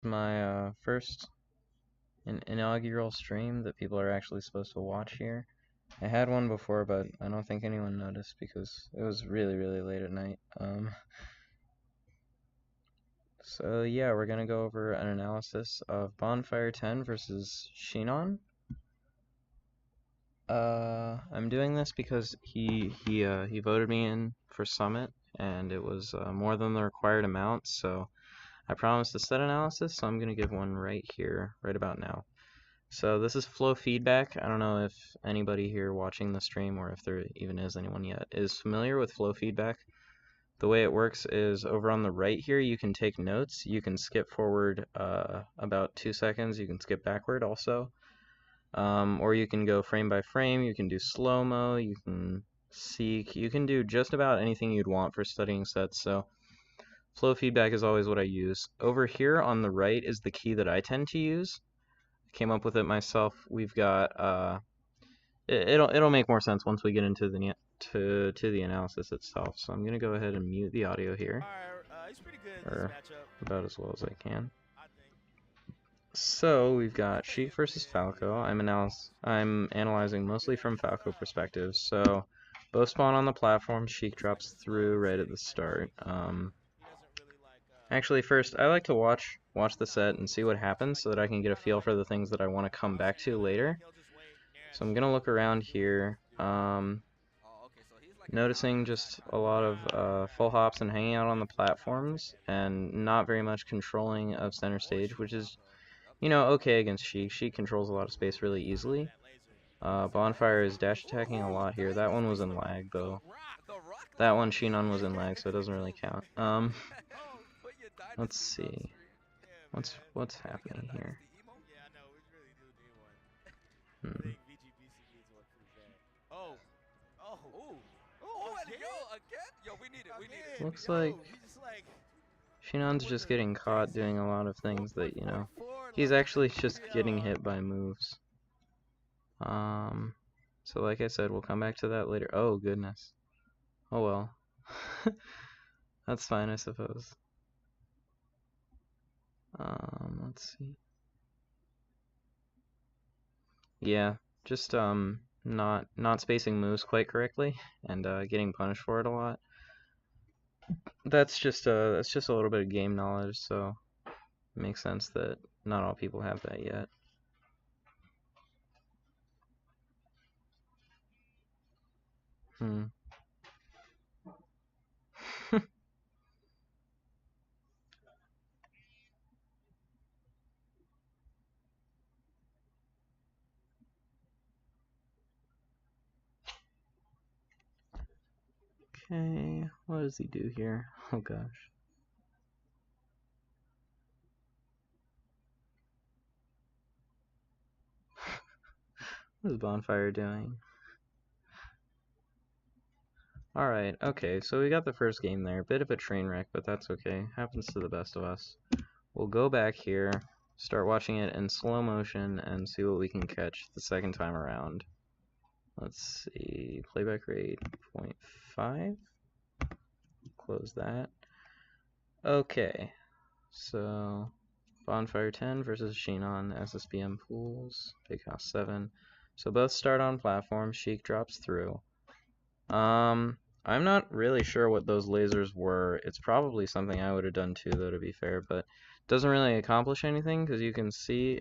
My first inaugural stream that people are actually supposed to watch here. I had one before, but I don't think anyone noticed because it was really, really late at night. So yeah, we're gonna go over an analysis of bonfire10 versus Shinon. I'm doing this because he voted me in for Summit, and it was more than the required amount. So I promised a set analysis, so I'm gonna give one right here, right about now. So this is flow feedback. I don't know if anybody here watching the stream, or if there even is anyone yet, is familiar with flow feedback. The way it works is over on the right here, you can take notes. You can skip forward about 2 seconds. You can skip backward also. Or you can go frame by frame. You can do slow-mo. You can seek. You can do just about anything you'd want for studying sets. So flow feedback is always what I use. Over here on the right is the key that I tend to use. Came up with it myself. We've got it'll make more sense once we get into the to the analysis itself. So I'm gonna go ahead and mute the audio here, He's pretty good in or this matchup, about as well as I can. I think. So we've got Sheik versus Falco. I'm analyzing mostly from Falco perspective. So both spawn on the platform. Sheik drops through right at the start. Actually, first I like to watch the set and see what happens so that I can get a feel for the things that I want to come back to later. So I'm gonna look around here, noticing just a lot of full hops and hanging out on the platforms, and not very much controlling of center stage, which is, okay against Sheik. Sheik controls a lot of space really easily. Bonfire is dash attacking a lot here. That one was in lag though. That one Shinon was in lag, so it doesn't really count. Let's see. What's happening here? Hmm. Looks like Shinon's just getting caught doing a lot of things that, he's actually just getting hit by moves. So like I said, we'll come back to that later. Oh, goodness. Oh, well. That's fine, I suppose. Let's see. Yeah, just, not spacing moves quite correctly, and, getting punished for it a lot. That's just a little bit of game knowledge, so it makes sense that not all people have that yet. Okay, what does he do here? Oh gosh. What is Bonfire doing? Alright, okay, so we got the first game there. Bit of a train wreck, but that's okay. Happens to the best of us. We'll go back here, start watching it in slow motion, and see what we can catch the second time around. Let's see, playback rate 0.5. Close that. Okay, so bonfire10 versus Shinon, SSBM pools, big house 7. So both start on platform, Sheik drops through. I'm not really sure what those lasers were. It's probably something I would have done too, though, to be fair, but it doesn't really accomplish anything because you can see.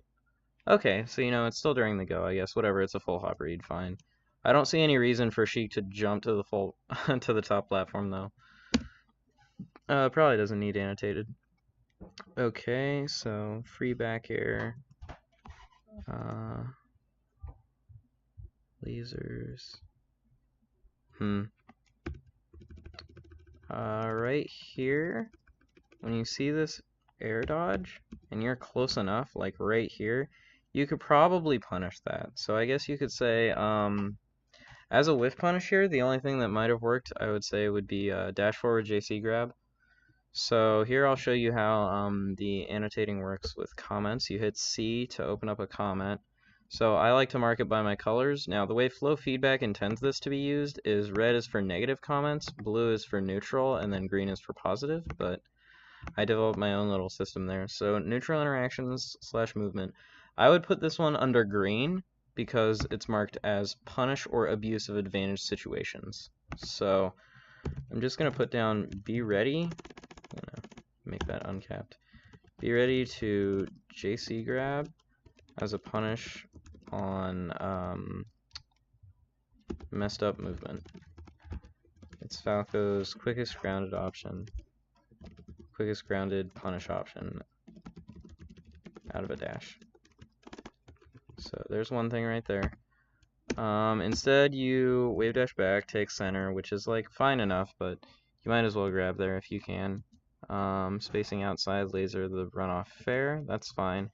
Okay, so it's still during the go, I guess. Whatever, it's a full hop read, fine. I don't see any reason for Sheik to jump to the full to the top platform though. Probably doesn't need annotated. Okay, so free back air. Lasers. Right here, when you see this air dodge, and you're close enough, like right here, you could probably punish that. So I guess you could say, as a whiff punish here, the only thing that might have worked, I would say, would be dash forward JC grab. So here I'll show you how the annotating works with comments. You hit C to open up a comment. So I like to mark it by my colors. Now the way flow feedback intends this to be used is red is for negative comments, blue is for neutral, and then green is for positive. But I developed my own little system there. So neutral interactions / movement. I would put this one under green because it's marked as punish or abuse of advantage situations. So I'm just going to put down be ready. I'm going to make that uncapped. Be ready to JC grab as a punish on messed up movement. It's Falco's quickest grounded option. Quickest grounded punish option out of a dash. So there's one thing right there. Instead you wave dash back, take center, which is like fine enough, but you might as well grab there if you can. Spacing outside, laser the runoff fair, that's fine.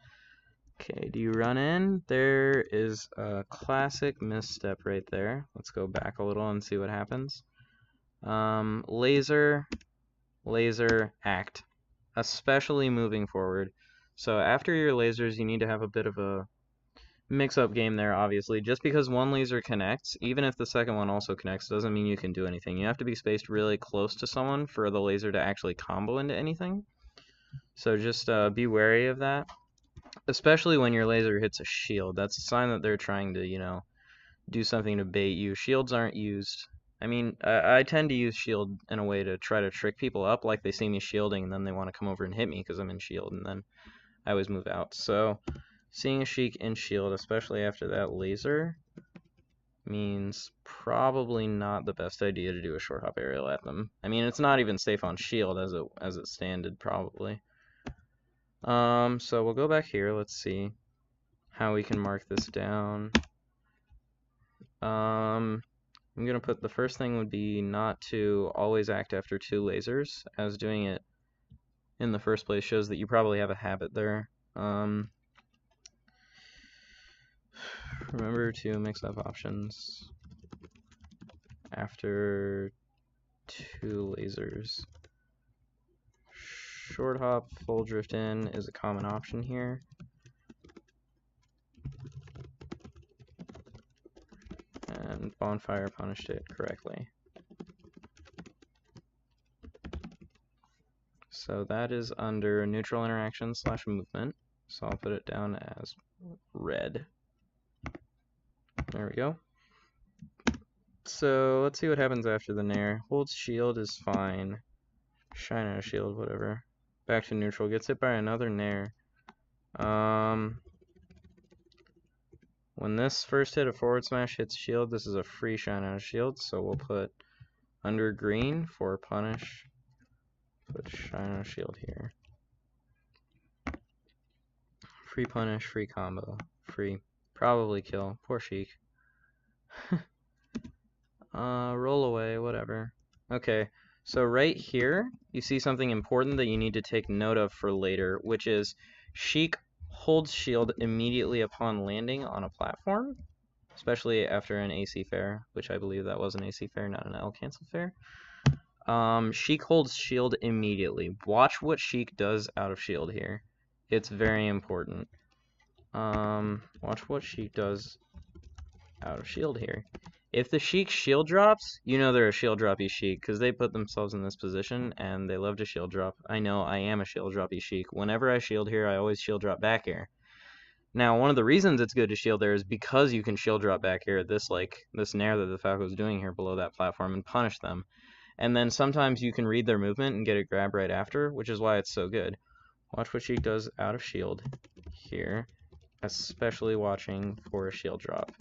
Okay, do you run in? There is a classic misstep right there. Let's go back a little and see what happens. Laser, act, especially moving forward. So after your lasers, you need to have a bit of a mix-up game there, obviously. Just because one laser connects, even if the second one also connects, doesn't mean you can do anything. You have to be spaced really close to someone for the laser to actually combo into anything. So just be wary of that. Especially when your laser hits a shield. That's a sign that they're trying to, you know, do something to bait you. Shields aren't used. I mean, I tend to use shield in a way to try to trick people up, like they see me shielding and then they want to come over and hit me because I'm in shield, and then I always move out. So seeing a Sheik in shield, especially after that laser, means probably not the best idea to do a short hop aerial at them. I mean, it's not even safe on shield as it standed, probably. So we'll go back here. Let's see how we can mark this down. I'm gonna put the first thing would be not to always act after 2 lasers, as doing it in the first place shows that you probably have a habit there. Remember to mix up options after 2 lasers. Short hop, full drift in is a common option here. And bonfire punished it correctly. So that is under neutral interaction / movement. So I'll put it down as red. There we go. So let's see what happens after the nair. Holds shield is fine. Shine out of shield, whatever. Back to neutral. Gets hit by another nair. When this first hit of forward smash hits shield, this is a free shine out of shield. So we'll put under green for punish. Put shine out of shield here. Free punish, free combo, free probably kill. Poor Sheik. Roll away, whatever. Okay, so right here, you see something important that you need to take note of for later, which is Sheik holds shield immediately upon landing on a platform, especially after an AC fair, which I believe that was an AC fair, not an L cancel fair. Sheik holds shield immediately. Watch what Sheik does out of shield here. It's very important. Watch what Sheik does out of shield here. If the Sheik shield drops, you know they're a shield droppy Sheik, because they put themselves in this position, and they love to shield drop. I know, I am a shield droppy Sheik. Whenever I shield here, I always shield drop back air. Now, one of the reasons it's good to shield there is because you can shield drop back air this nair that the Falco is doing here below that platform and punish them. And then sometimes you can read their movement and get a grab right after, which is why it's so good. Watch what Sheik does out of shield here, especially watching for a shield drop.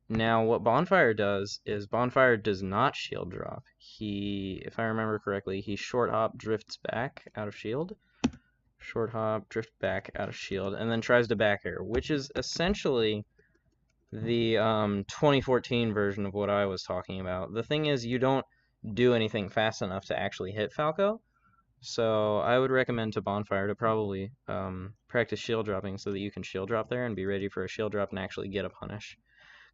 Now, what Bonfire does is Bonfire does not shield drop. If I remember correctly, he short hop, drifts back out of shield. Short hop, drift back out of shield, and then tries to back air, which is essentially the 2014 version of what I was talking about. The thing is, you don't do anything fast enough to actually hit Falco, so I would recommend to Bonfire to probably practice shield dropping so that you can shield drop there and be ready for a shield drop and actually get a punish.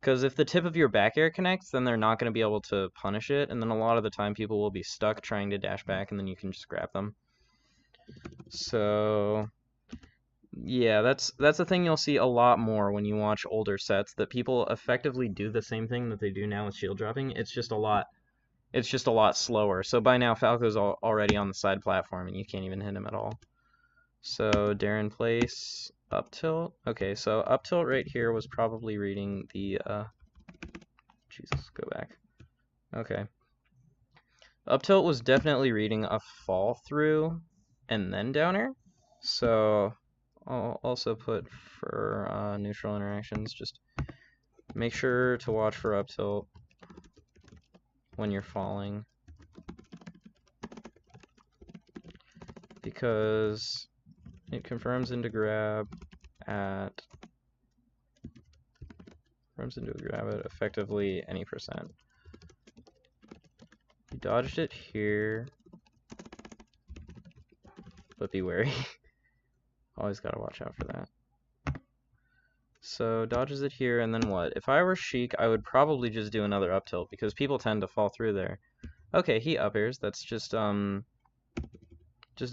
Because if the tip of your back air connects, then they're not going to be able to punish it, and then a lot of the time people will be stuck trying to dash back, and then you can just grab them. So yeah, that's a thing you'll see a lot more when you watch older sets, that people effectively do the same thing that they do now with shield dropping. It's just a lot It's just a lot slower. So by now, Falco's already on the side platform, and you can't even hit him at all. So Darren place, up tilt. Okay, so up tilt right here was probably reading the, Jesus, go back. Okay. Up tilt was definitely reading a fall through and then downer. So I'll also put for neutral interactions, just make sure to watch for up tilt when you're falling, because it confirms into grab at effectively any percent. You dodged it here, but be wary. Always gotta watch out for that. So dodges it here, and then what? If I were Sheik, I would probably just do another up tilt, because people tend to fall through there. Okay, he up airs. That's just a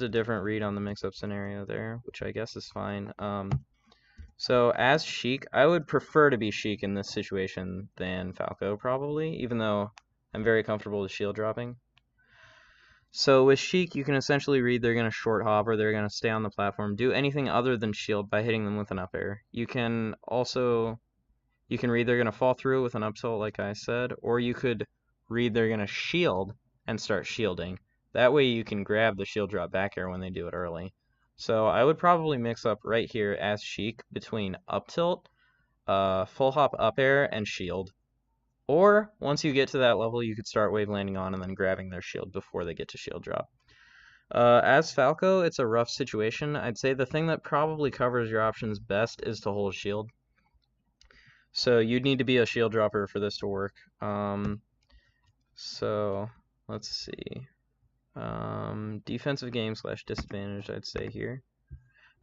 different read on the mix-up scenario there, which I guess is fine. So as Sheik, I would prefer to be Sheik in this situation than Falco, probably, even though I'm very comfortable with shield dropping. So with Sheik, you can essentially read they're going to short hop or they're going to stay on the platform, do anything other than shield by hitting them with an up air. You can read they're going to fall through with an up tilt, like I said, or you could read they're going to shield and start shielding. That way you can grab the shield drop back air when they do it early. So I would probably mix up right here as Sheik between up tilt, full hop up air, and shield. Or once you get to that level, you could start wave landing on and then grabbing their shield before they get to shield drop. As Falco, it's a rough situation. I'd say the thing that probably covers your options best is to hold shield. So you'd need to be a shield dropper for this to work. So let's see. Defensive game / disadvantage, I'd say here.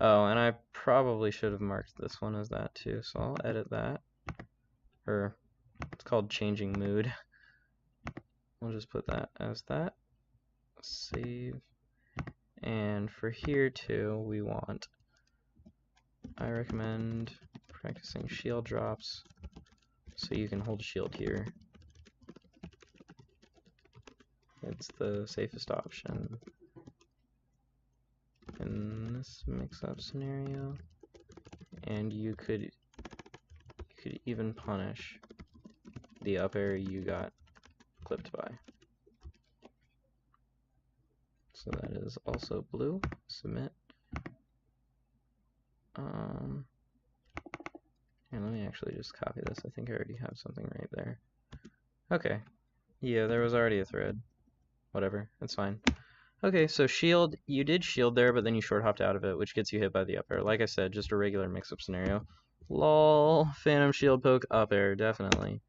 Oh, and I probably should have marked this one as that too, so I'll edit that. Or it's called changing mood. We'll just put that as that. Save. And for here too, I recommend practicing shield drops so you can hold shield here. It's the safest option in this mix-up scenario, and you could even punish the up air you got clipped by. So that is also blue. Submit. And let me actually just copy this. I think I already have something right there. Okay. Yeah, there was already a thread. Whatever, it's fine. Okay, so shield, you did shield there, but then you short hopped out of it, which gets you hit by the up air. Like I said, just a regular mix-up scenario. Lol, phantom shield poke, up air, definitely.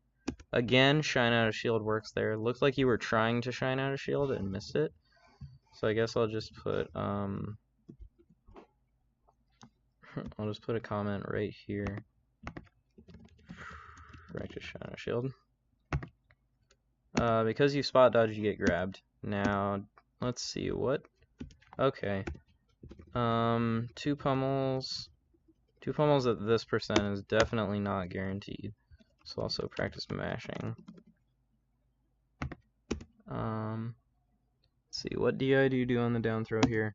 Again, shine out of shield works there. Looked like you were trying to shine out of shield and missed it. So I guess I'll just put, I'll just put a comment right here. Practice shine out of shield. Because you spot dodge, you get grabbed. Now, let's see, what? Okay. Two pummels at this percent is definitely not guaranteed. So also practice mashing. Let's see, what DI do you do on the down throw here?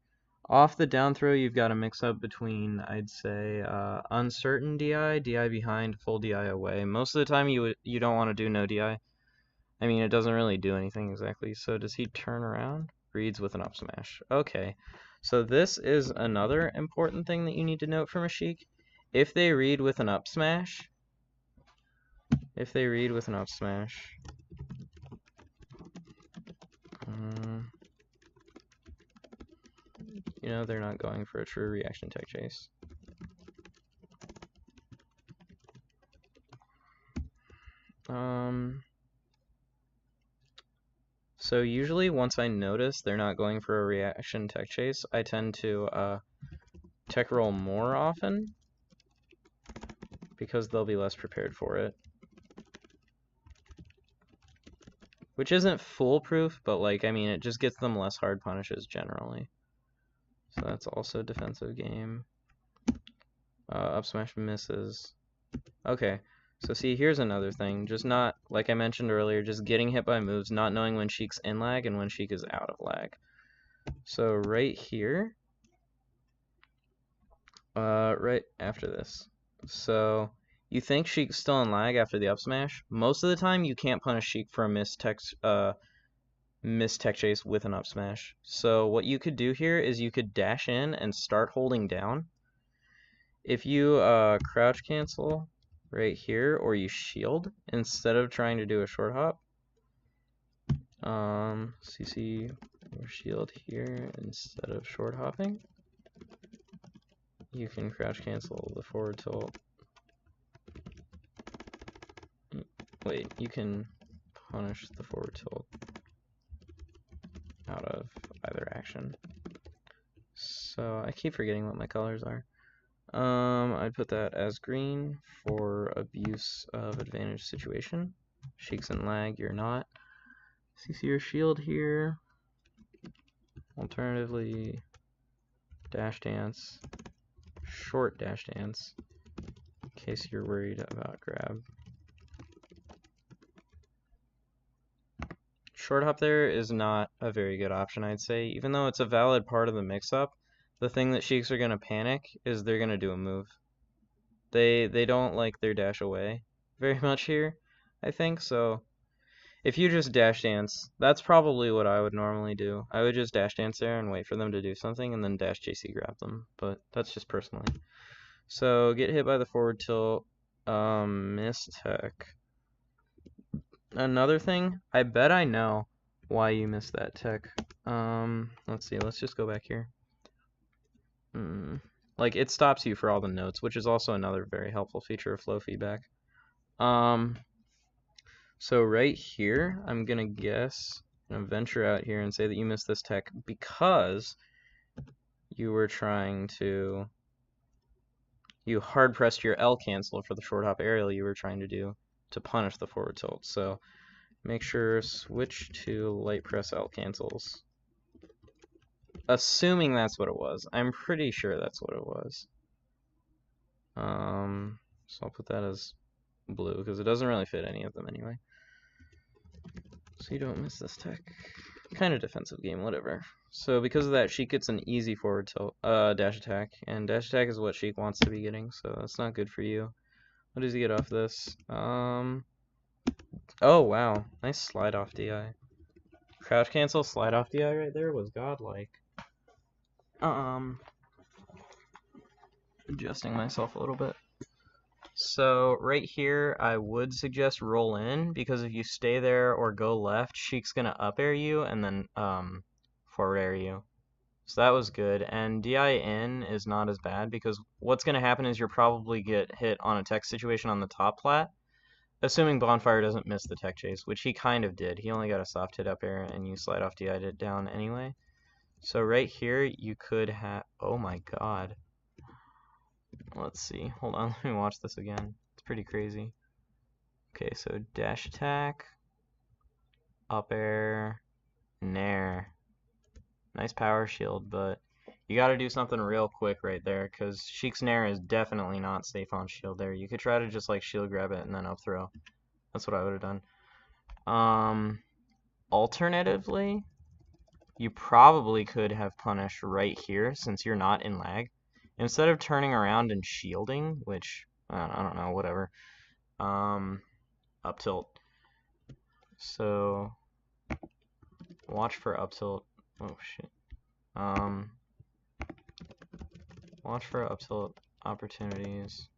Off the down throw, you've got a mix up between, I'd say, uncertain DI, DI behind, full DI away. Most of the time, you don't want to do no DI. I mean, it doesn't really do anything exactly. So does he turn around? Reads with an up smash. Okay, so this is another important thing that you need to note from a Sheik. If they read with an up smash, you know they're not going for a true reaction tech chase. So usually once I notice they're not going for a reaction tech chase, I tend to tech roll more often because they'll be less prepared for it. Which isn't foolproof, but like, I mean, it just gets them less hard punishes generally. So that's also defensive game. Up smash misses. Okay, So see, here's another thing. Just not, like I mentioned earlier, just getting hit by moves, not knowing when sheik's in lag and when sheik is out of lag. So right here, right after this. So you think sheik's still in lag after the up smash. Most of the time, you can't punish sheik for a missed tech chase with an up smash. So what you could do here is you could dash in and start holding down. If you crouch cancel right here, or you shield instead of trying to do a short hop, CC or shield here instead of short hopping, you can crouch cancel the forward tilt. Wait, you can punish the forward tilt out of either action. So I keep forgetting what my colors are. I'd put that as green for abuse of advantage situation. Sheik's in lag, you're not. CC your shield here. Alternatively, dash dance, short dash dance, in case you're worried about grab. Short hop there is not a very good option, I'd say. Even though it's a valid part of the mix-up, the thing that sheiks are going to panic is they're going to do a move. They don't like their dash away very much here, I think, so if you just dash dance, that's probably what I would normally do. I would just dash dance there and wait for them to do something and then dash JC grab them, but that's just personally. So get hit by the forward tilt, miss tech. Another thing, I bet I know why you missed that tech. Let's see, let's just go back here. Like, it stops you for all the notes, which is also another very helpful feature of flow feedback. So right here, I'm gonna venture out here and say that you missed this tech because you were trying to, you hard pressed your L cancel for the short hop aerial you were trying to do to punish the forward tilt. So make sure switch to light press L cancels. Assuming that's what it was. I'm pretty sure that's what it was. So I'll put that as blue because it doesn't really fit any of them anyway. So you don't miss this tech. Kind of defensive game, whatever. So because of that, Sheik gets an easy forward tilt, dash attack, and dash attack is what Sheik wants to be getting, so that's not good for you. What does he get off this? Oh wow, nice slide off DI. Crouch cancel, slide off DI right there was godlike. Adjusting myself a little bit. So right here, I would suggest roll in, because if you stay there or go left, Sheik's gonna up air you and then forward air you. So that was good, and DI in is not as bad, because what's gonna happen is you'll probably get hit on a tech situation on the top plat, assuming Bonfire doesn't miss the tech chase, which he kind of did. He only got a soft hit up air, and you slide off DI'd it down anyway. So right here, you could have, oh my god. Let's see, hold on, let me watch this again. It's pretty crazy. Okay, so dash attack, up air, nair. Nice power shield, but you gotta do something real quick right there, because Sheik's nair is definitely not safe on shield there. You could try to just like shield grab it and then up throw. That's what I would have done. Alternatively, you probably could have punished right here since you're not in lag. Instead of turning around and shielding, which, I don't know, whatever, up tilt. So, watch for up tilt. Oh, shit. Watch for up tilt opportunities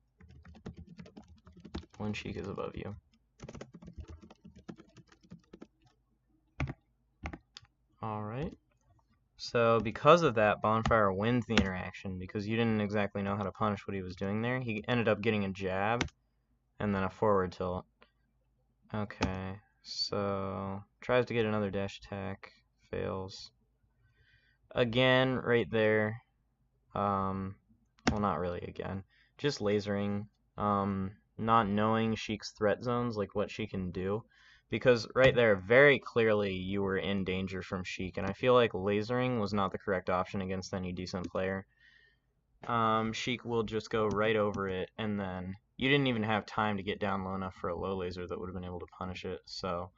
when Sheik is above you. Alright. So because of that, Bonfire wins the interaction, because you didn't exactly know how to punish what he was doing there. He ended up getting a jab and then a forward tilt. Okay, so tries to get another dash attack, fails. Again, right there. Well, not really again. Just lasering, not knowing Sheik's threat zones, like what she can do. Because right there, very clearly you were in danger from Sheik, and I feel like lasering was not the correct option against any decent player. Sheik will just go right over it, and then you didn't even have time to get down low enough for a low laser that would have been able to punish it. So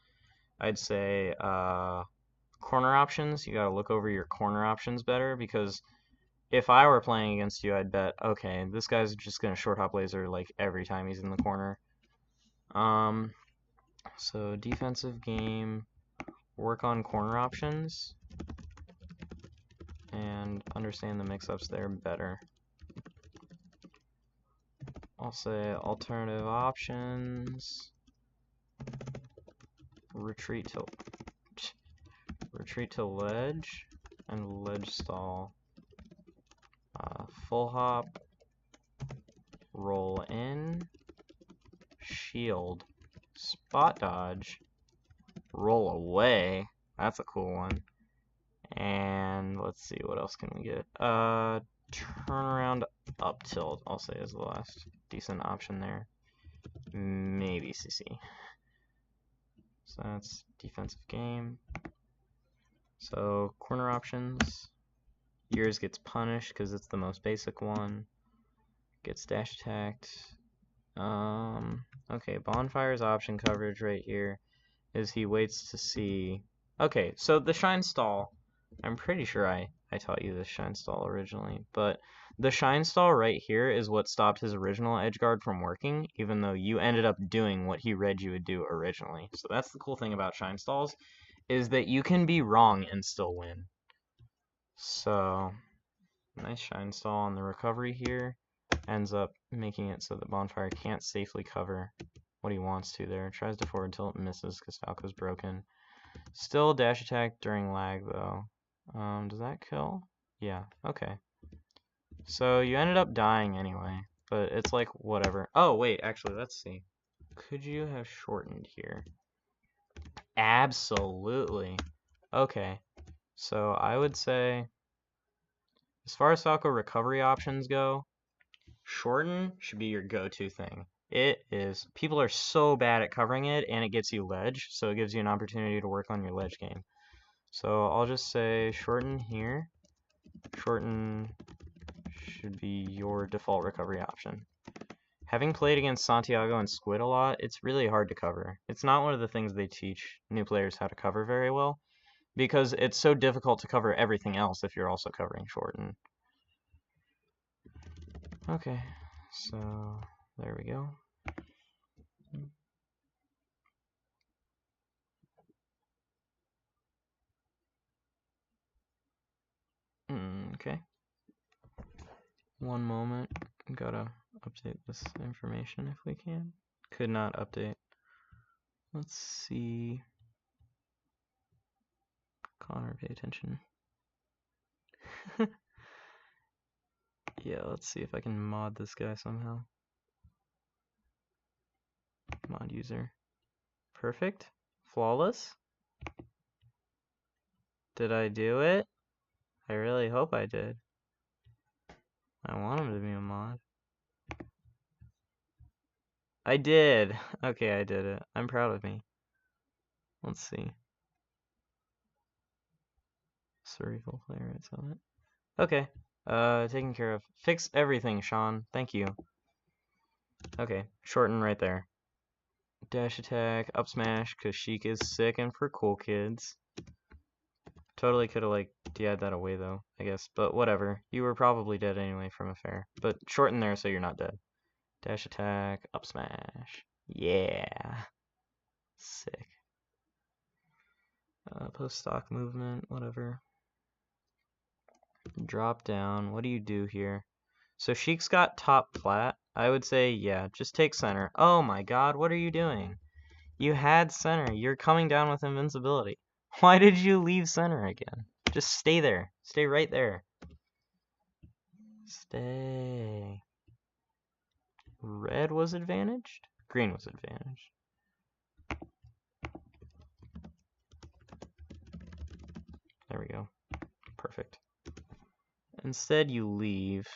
I'd say corner options, you gotta look over your corner options better, because if I were playing against you, I'd bet, okay, this guy's just gonna short hop laser like every time he's in the corner. So defensive game, work on corner options and understand the mix-ups there better. I'll say alternative options, retreat to ledge and ledge stall, full hop, roll in, shield, spot dodge, roll away. That's a cool one. And let's see, what else can we get? Turnaround up tilt, I'll say, is the last decent option there. Maybe CC. So that's defensive game. So corner options. Yours gets punished because it's the most basic one. Gets dash attacked. Okay, bonfire's option coverage right here is he waits to see. Okay, so the shine stall, I'm pretty sure I taught you this shine stall originally, but the shine stall right here is what stopped his original edge guard from working, even though you ended up doing what he read you would do originally. So that's the cool thing about shine stalls, is that you can be wrong and still win. So nice shine stall on the recovery here. Ends up making it so that Bonfire can't safely cover what he wants to there. Tries to forward tilt, misses because Falco's broken. Still dash attack during lag though. Does that kill? Yeah, okay. So you ended up dying anyway, but it's like whatever. Oh wait, actually, let's see. Could you have shortened here? Absolutely. Okay, so I would say, as far as Falco recovery options go, shorten should be your go-to thing. It is. People are so bad at covering it, and it gets you ledge, so it gives you an opportunity to work on your ledge game. So I'll just say shorten here. Shorten should be your default recovery option. Having played against Santiago and Squid a lot, it's really hard to cover. It's not one of the things they teach new players how to cover very well, because it's so difficult to cover everything else if you're also covering shorten. Okay, so there we go. Okay. One moment. Gotta update this information if we can. Could not update. Let's see. Connor, pay attention. Yeah, let's see if I can mod this guy somehow. Mod user. Perfect. Flawless. Did I do it? I really hope I did. I want him to be a mod. I did! Okay, I did it. I'm proud of me. Let's see. Cerebral playwright summit. Okay. Taken care of. Fix everything, Sean. Thank you. Okay, shorten right there. Dash attack, up smash, because Sheik is sick and for cool kids. Totally could have, like, DI'd that away, though, I guess. But whatever. You were probably dead anyway from a fair. But shorten there so you're not dead. Dash attack, up smash. Yeah. Sick. Post stock movement, whatever. Drop down. What do you do here? So Sheik's got top plat. I would say, yeah, just take center. Oh my god, what are you doing? You had center. You're coming down with invincibility. Why did you leave center again? Just stay there. Stay right there. Stay. Red was advantaged? Green was advantaged. There we go. Perfect. Instead, you leave.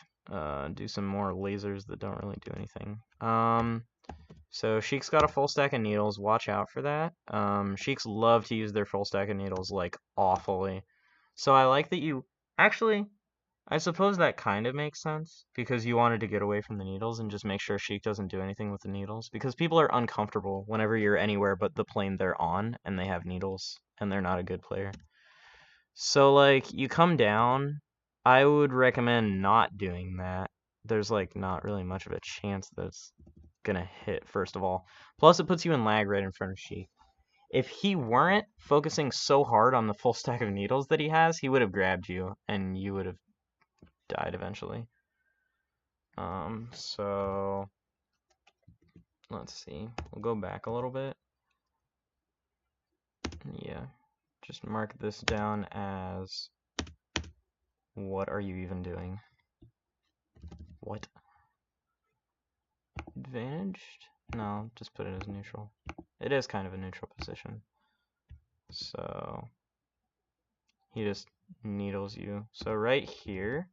Do some more lasers that don't really do anything. So Sheik's got a full stack of needles. Watch out for that. Sheiks love to use their full stack of needles, like, awfully. So I like that you... Actually, I suppose that kind of makes sense, because you wanted to get away from the needles and just make sure Sheik doesn't do anything with the needles, because people are uncomfortable whenever you're anywhere but the plane they're on, and they have needles, and they're not a good player. So, like, you come down, I would recommend not doing that. There's, like, not really much of a chance that it's gonna hit, first of all. Plus, it puts you in lag right in front of Sheik. If he weren't focusing so hard on the full stack of needles that he has, he would have grabbed you, and you would have died eventually. So let's see. We'll go back a little bit. Yeah, just mark this down as what are you even doing? What? Advantaged? No, just put it as neutral. It is kind of a neutral position. So he just needles you. So right here,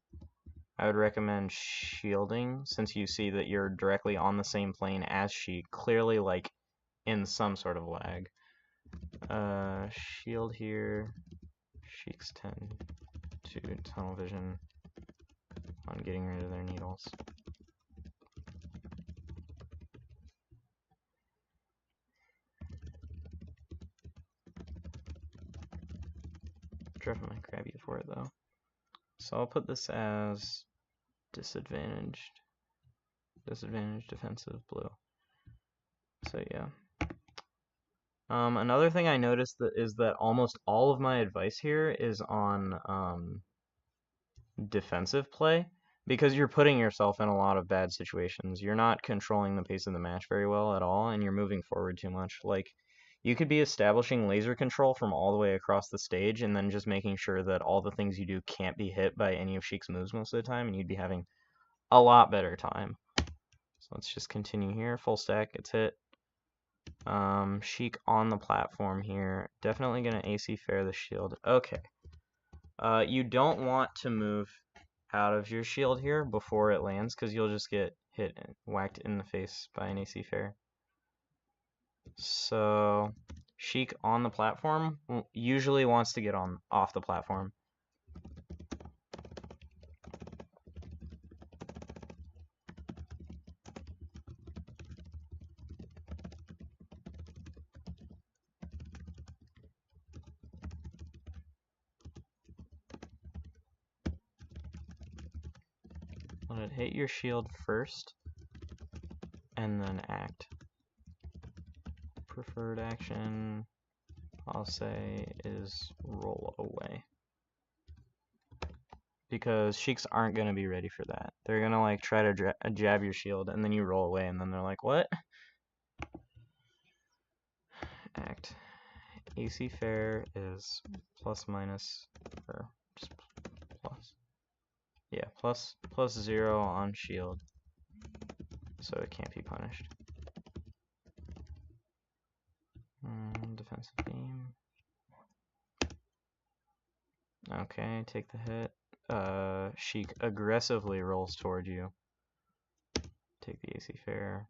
I would recommend shielding, since you see that you're directly on the same plane as Sheik, clearly like in some sort of lag. Shield here. Sheik's 10 to tunnel vision on getting rid of their needles. Jeff might grab you for it though. So I'll put this as disadvantaged defensive blue. So yeah. Another thing I noticed is that almost all of my advice here is on defensive play, because you're putting yourself in a lot of bad situations. You're not controlling the pace of the match very well at all, and you're moving forward too much. Like, you could be establishing laser control from all the way across the stage and then just making sure that all the things you do can't be hit by any of Sheik's moves most of the time, and you'd be having a lot better time. So let's just continue here. Full stack gets hit. Sheik on the platform here. Definitely gonna AC fair the shield. Okay. You don't want to move out of your shield here before it lands, because you'll just get hit and whacked in the face by an AC fair. So Sheik on the platform usually wants to get off the platform. Let it hit your shield first, and then act. Preferred action, I'll say, is roll away. Because Sheiks aren't going to be ready for that. They're going to like try to jab your shield, and then you roll away, and then they're like, what? Act. AC fair is plus minus, or just plus. Yeah, plus 0 on shield, so it can't be punished. Defensive beam. Okay, take the hit. Sheik aggressively rolls toward you. Take the AC fair.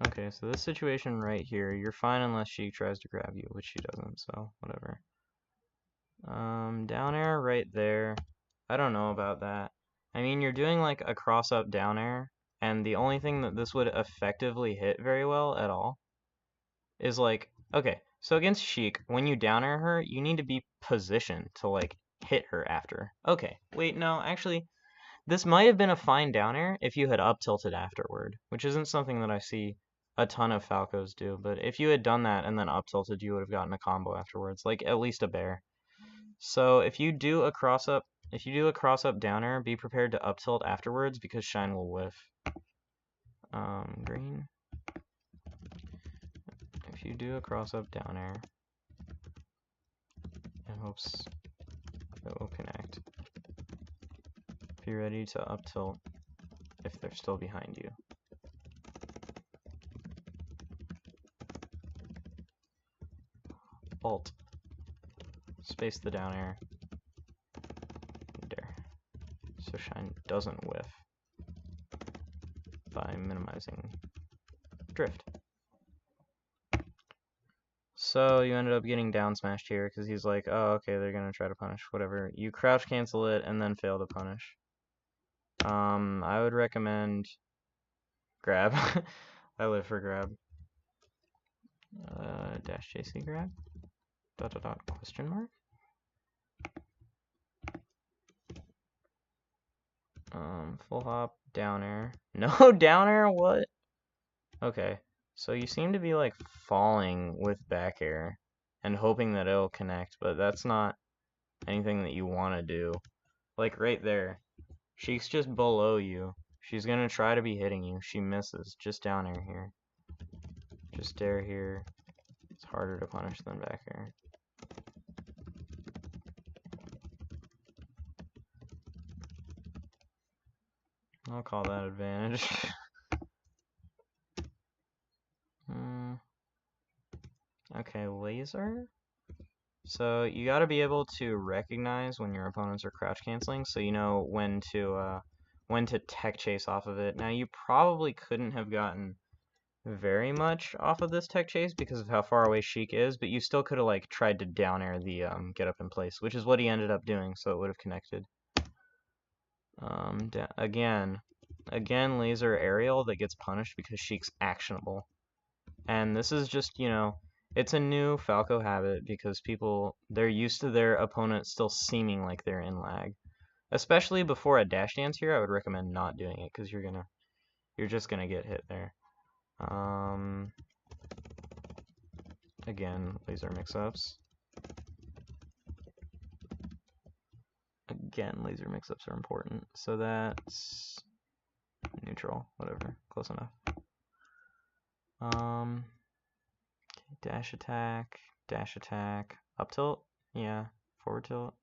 Okay, so this situation right here, you're fine unless she tries to grab you, which she doesn't, so whatever. Down air right there. I don't know about that. I mean, you're doing like a cross-up down air, and the only thing that this would effectively hit very well at all is like, okay, so against Sheik, when you down air her, you need to be positioned to like hit her after. Okay, wait, no, actually, this might have been a fine down air if you had up tilted afterward, which isn't something that I see a ton of Falcos do, but if you had done that and then up tilted, you would have gotten a combo afterwards, like at least a bear. So if you do a cross up down air, be prepared to up tilt afterwards, because Shine will whiff. Green. If you do a cross up down air, it hopes it will connect. Be ready to up tilt if they're still behind you. Alt. Space the down air. There. So Shine doesn't whiff by minimizing drift. So you ended up getting down smashed here because he's like, oh, okay, they're gonna try to punish, whatever. You crouch cancel it and then fail to punish. I would recommend grab. I live for grab. Dash JC grab. ... question mark. Full hop, down air. No down air, what? Okay, so you seem to be like falling with back air and hoping that it'll connect, but that's not anything that you want to do. Like right there, she's just below you. She's gonna try to be hitting you. She misses. Just down air here. Just air here. It's harder to punish than back air. I'll call that advantage. Okay, laser. So you got to be able to recognize when your opponents are crouch canceling, so you know when to tech chase off of it. Now you probably couldn't have gotten very much off of this tech chase because of how far away Sheik is, but you still could have like tried to down air the get up in place, which is what he ended up doing, so it would have connected. Again, laser aerial that gets punished because Sheik's actionable. And this is just, you know, it's a new Falco habit because they're used to their opponent still seeming like they're in lag. Especially before a dash dance here, I would recommend not doing it because you're just gonna get hit there. Again, laser mix-ups. Again, laser mix-ups are important. So that's neutral, whatever, close enough. Dash attack, up tilt, yeah, forward tilt.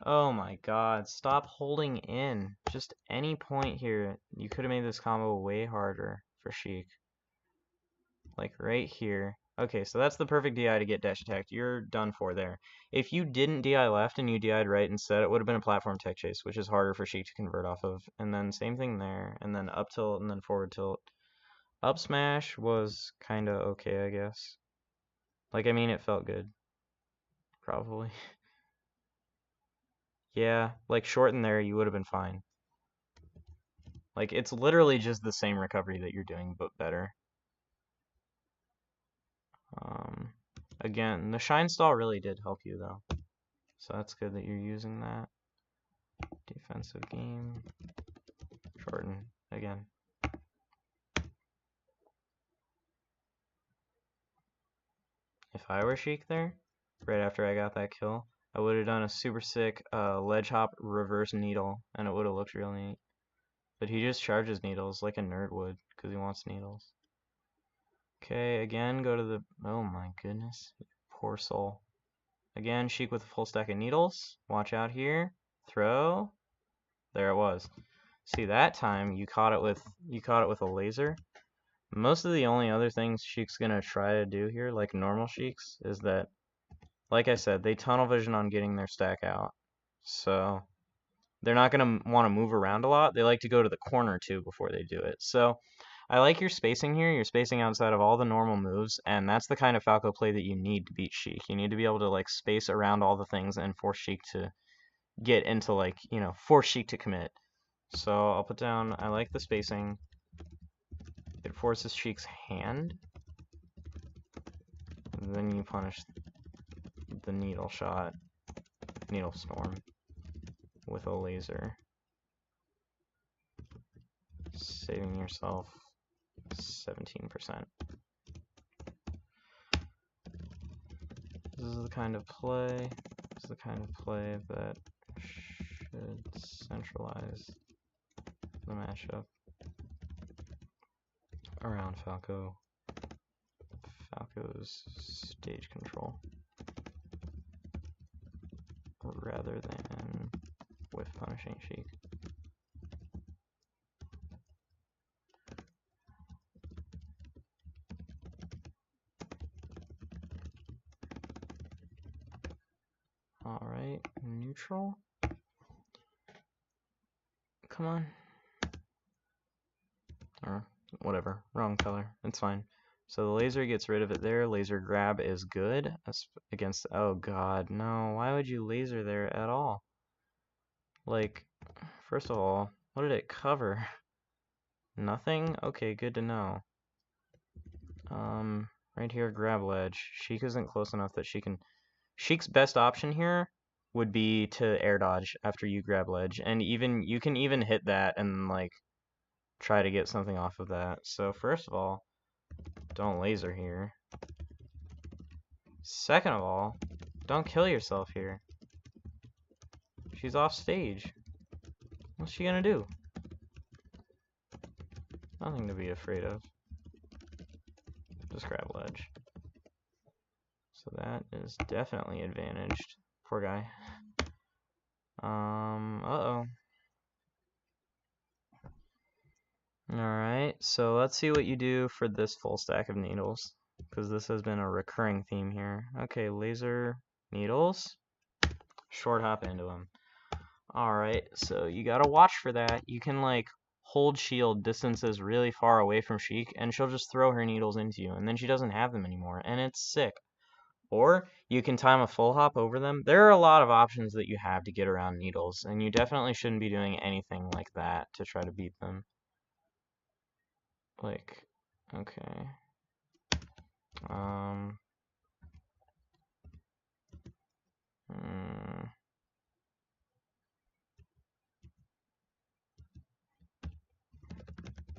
Oh my god, stop holding in. Just any point here, you could have made this combo way harder for Sheik. Like right here. Okay, so that's the perfect DI to get dash attacked. You're done for there. If you didn't DI left and you DI'd right instead, it would have been a platform tech chase, which is harder for Sheik to convert off of. And then same thing there, and then up tilt and then forward tilt. Up smash was kinda okay, I guess. Like, I mean, it felt good. Probably. Yeah, like shorten there, you would have been fine. Like, it's literally just the same recovery that you're doing, but better. Again, the shine stall really did help you, though. So that's good that you're using that. Defensive game. Shorten, again. If I were Sheik there, right after I got that kill, I would have done a super sick ledge hop reverse needle, and it would have looked real neat. But he just charges needles like a nerd would, because he wants needles. Okay, again, go to the... Oh my goodness. Poor soul. Again, Sheik with a full stack of needles. Watch out here. Throw. There it was. See, that time you caught it with a laser. Most of the only other things Sheik's gonna try to do here, like normal Sheiks, is that, like I said, they tunnel vision on getting their stack out. So they're not gonna want to move around a lot. They like to go to the corner too before they do it. So I like your spacing here. You're spacing outside of all the normal moves, and that's the kind of Falco play that you need to beat Sheik. You need to be able to like space around all the things and force Sheik to get into like, you know, force Sheik to commit. So I'll put down, I like the spacing. It forces Sheik's hand. And then you punish the needle shot, needle storm, with a laser. Saving yourself 17%. This is the kind of play that should centralize the matchup around Falco's stage control, rather than with punishing Sheik. Alright, neutral. Come on. Or whatever, wrong color, it's fine. So the laser gets rid of it there. Laser grab is good against... Oh god, no. Why would you laser there at all? Like, first of all, what did it cover? Nothing? Okay, good to know. Right here, grab ledge. Sheik isn't close enough that she can... Sheik's best option here would be to air dodge after you grab ledge. And even you can even hit that and, like, try to get something off of that. So first of all, don't laser here. Second of all, don't kill yourself here. She's off stage. What's she gonna do? Nothing to be afraid of. Just grab ledge. So that is definitely advantaged. Poor guy. Uh-oh. Alright, so let's see what you do for this full stack of needles, because this has been a recurring theme here. Okay, laser needles. Short hop into them. Alright, so you gotta watch for that. You can, like, hold shield distances really far away from Sheik, and she'll just throw her needles into you, and then she doesn't have them anymore, and it's sick. Or you can time a full hop over them. There are a lot of options that you have to get around needles, and you definitely shouldn't be doing anything like that to try to beat them. Like, okay.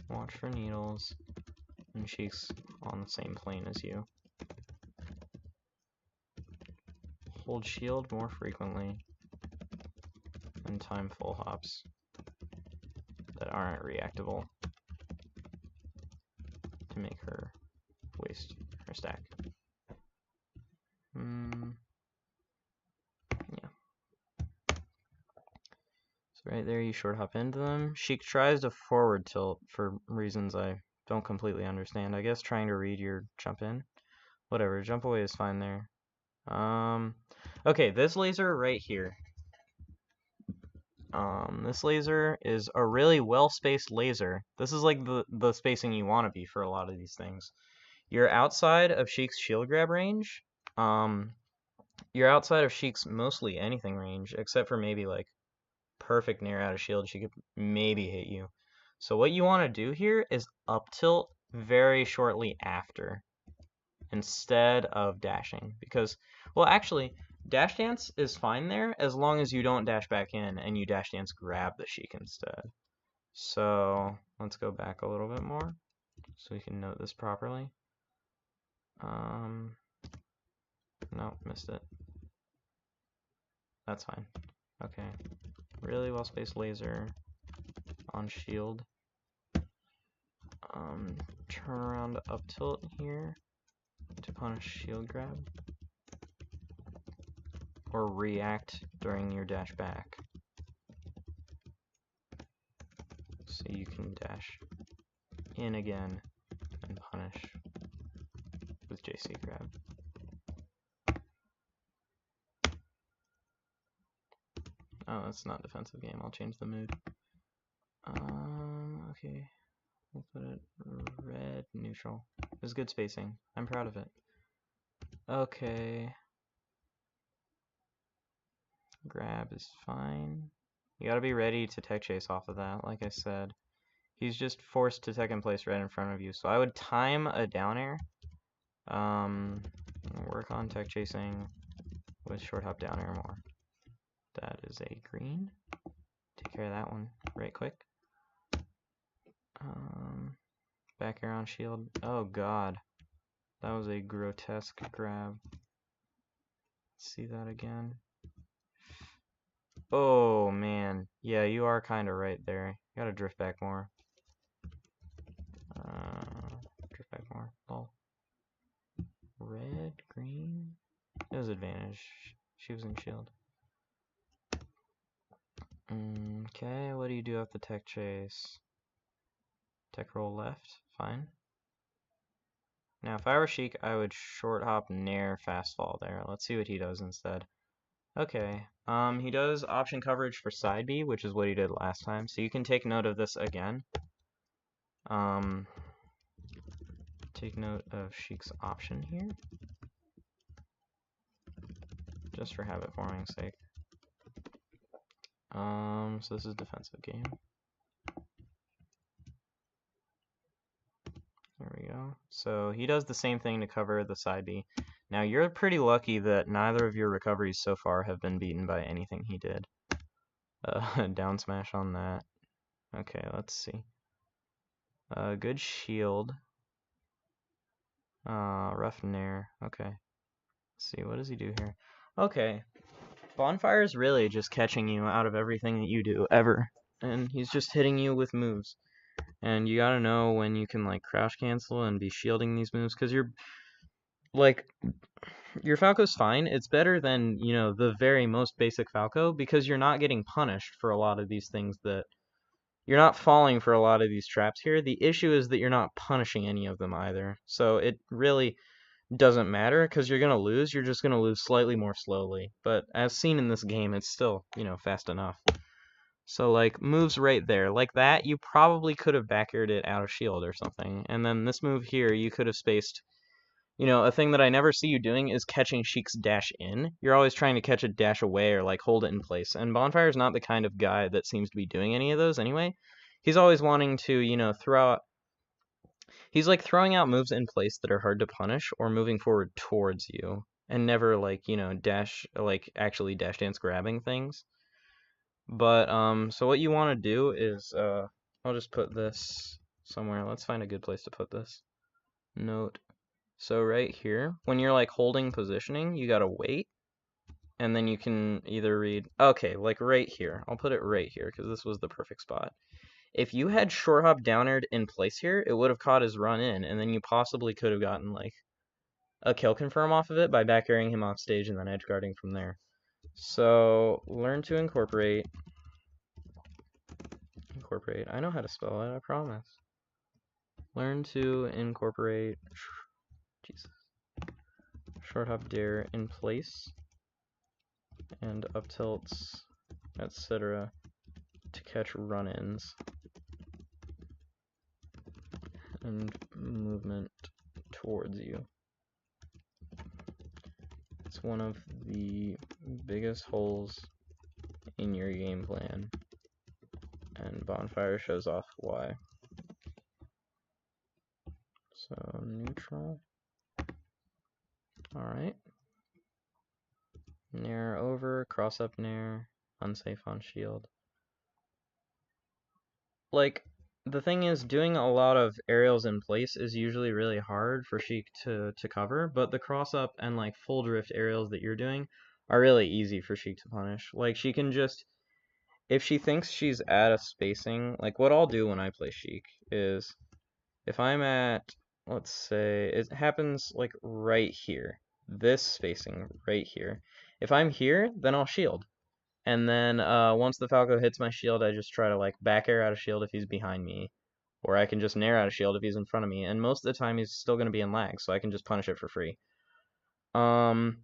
Watch for needles. And Sheik's on the same plane as you. Hold shield more frequently. And time full hops that aren't reactable to make her waste her stack. Yeah. So right there you short hop into them. Sheik tries to forward tilt for reasons I don't completely understand. I guess trying to read your jump in. Whatever, jump away is fine there. Okay, this laser right here. This laser is a really well-spaced laser. This is like the spacing you want to be for a lot of these things. You're outside of Sheik's shield grab range. You're outside of Sheik's mostly anything range, except for maybe like perfect near out of shield. She could maybe hit you. So what you want to do here is up tilt very shortly after, instead of dashing, because, well, actually, dash dance is fine there as long as you don't dash back in and you dash dance grab the Sheik instead. So let's go back a little bit more so we can note this properly. No, missed it. That's fine. Okay, really well spaced laser on shield. Turn around up tilt here to punish shield grab, or react during your dash back, so you can dash in again and punish with JC grab. Oh, that's not defensive game. I'll change the mood. Okay, we'll put it red, neutral. This is good spacing. I'm proud of it. Okay. Grab is fine. You gotta be ready to tech chase off of that, like I said. He's just forced to tech in place right in front of you. So I would time a down air. Work on tech chasing with short hop down air more. That is a green. Take care of that one right quick. Back air on shield. Oh god. That was a grotesque grab. Let's see that again. Oh man. Yeah, you are kind of right there. You gotta drift back more. Drift back more. Lol. Red, green. It was advantage. She was in shield. Okay, what do you do after tech chase? Tech roll left. Fine. Now, if I were Sheik, I would short hop nair fast fall there. Let's see what he does instead. Okay. He does option coverage for side B, which is what he did last time. So you can take note of this again. take note of Sheik's option here, just for habit forming sake. So this is defensive game. There we go. So he does the same thing to cover the side B. Now you're pretty lucky that neither of your recoveries so far have been beaten by anything he did. Down smash on that. Okay, let's see. Good shield. Rough nair. Okay. Let's see, what does he do here? Okay. Bonfire is really just catching you out of everything that you do, ever. And he's just hitting you with moves. And you gotta know when you can, like, crouch cancel and be shielding these moves, because you're, like, your Falco's fine. It's better than, you know, the very most basic Falco, because you're not getting punished for a lot of these things that... You're not falling for a lot of these traps here. The issue is that you're not punishing any of them either. So it really doesn't matter, because you're going to lose. You're just going to lose slightly more slowly. But as seen in this game, it's still, you know, fast enough. So, like, moves right there. Like that, you probably could have back-aired it out of shield or something. And then this move here, you could have spaced... You know, a thing that I never see you doing is catching Sheik's dash in. You're always trying to catch a dash away or, like, hold it in place. And Bonfire's not the kind of guy that seems to be doing any of those anyway. He's always wanting to, you know, throw out... He's, like, throwing out moves in place that are hard to punish or moving forward towards you. And never, like, you know, actually dash dance grabbing things. But, so what you want to do is, I'll just put this somewhere. Let's find a good place to put this. Note. So right here, when you're like holding positioning, you gotta wait, and then you can either read, okay, like right here. I'll put it right here, because this was the perfect spot. If you had short hop down aired in place here, it would have caught his run in, and then you possibly could have gotten like a kill confirm off of it by back airing him off stage and then edge guarding from there. So learn to incorporate. I know how to spell it, I promise. Learn to incorporate. Jesus. Short hop dare in place and up tilts, etc. to catch run-ins and movement towards you. It's one of the biggest holes in your game plan, and Bonfire shows off why. So neutral. Alright. Nair over, cross up nair, unsafe on shield. Like, the thing is, doing a lot of aerials in place is usually really hard for Sheik to cover, but the cross up and like full drift aerials that you're doing are really easy for Sheik to punish. Like, she can just, if she thinks she's at a spacing, like what I'll do when I play Sheik is, if I'm at, let's say, it happens like right here, this spacing right here. If I'm here, then I'll shield. And then once the Falco hits my shield, I just try to like back air out of shield if he's behind me. Or I can just nair out of shield if he's in front of me. And most of the time he's still going to be in lag, so I can just punish it for free. Another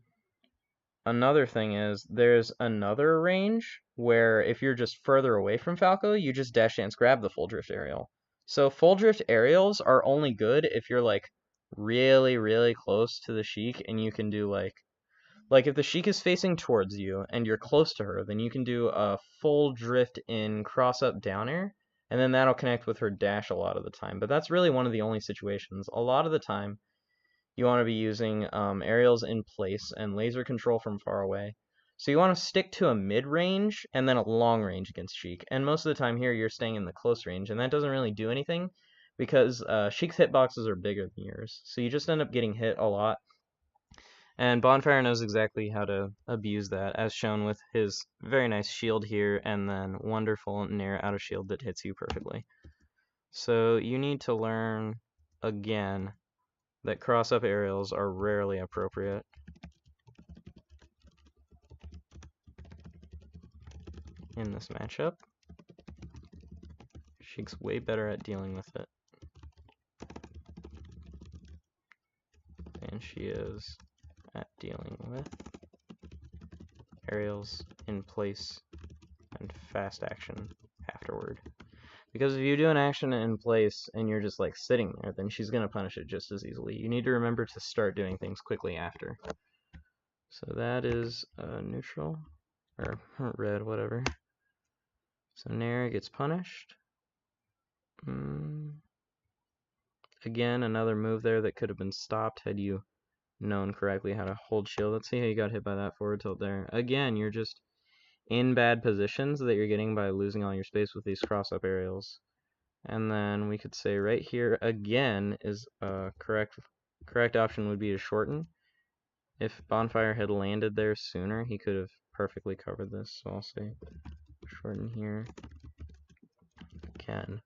thing is, there's another range where if you're just further away from Falco, you just dash dance grab the full drift aerial. So full drift aerials are only good if you're like really, really close to the Sheik and you can do like if the Sheik is facing towards you and you're close to her, then you can do a full drift in cross up down air, and then that'll connect with her dash a lot of the time. But that's really one of the only situations. A lot of the time, you want to be using aerials in place and laser control from far away. So you want to stick to a mid-range and then a long range against Sheik. And most of the time here, you're staying in the close range, and that doesn't really do anything because Sheik's hitboxes are bigger than yours. So you just end up getting hit a lot. And Bonfire knows exactly how to abuse that, as shown with his very nice shield here, and then wonderful nair out of shield that hits you perfectly. So you need to learn, again, that cross-up aerials are rarely appropriate. In this matchup, Sheik's way better at dealing with it than she is at dealing with aerials in place and fast action afterward. Because if you do an action in place and you're just like sitting there, then she's going to punish it just as easily. You need to remember to start doing things quickly after. So that is neutral, or red, whatever. So Nair gets punished. Again, another move there that could have been stopped had you known correctly how to hold shield. Let's see how you got hit by that forward tilt there. Again, you're just in bad positions that you're getting by losing all your space with these cross-up aerials. And then we could say right here again is correct option would be to shorten. If Bonfire had landed there sooner, he could have perfectly covered this. So I'll say shorten here again.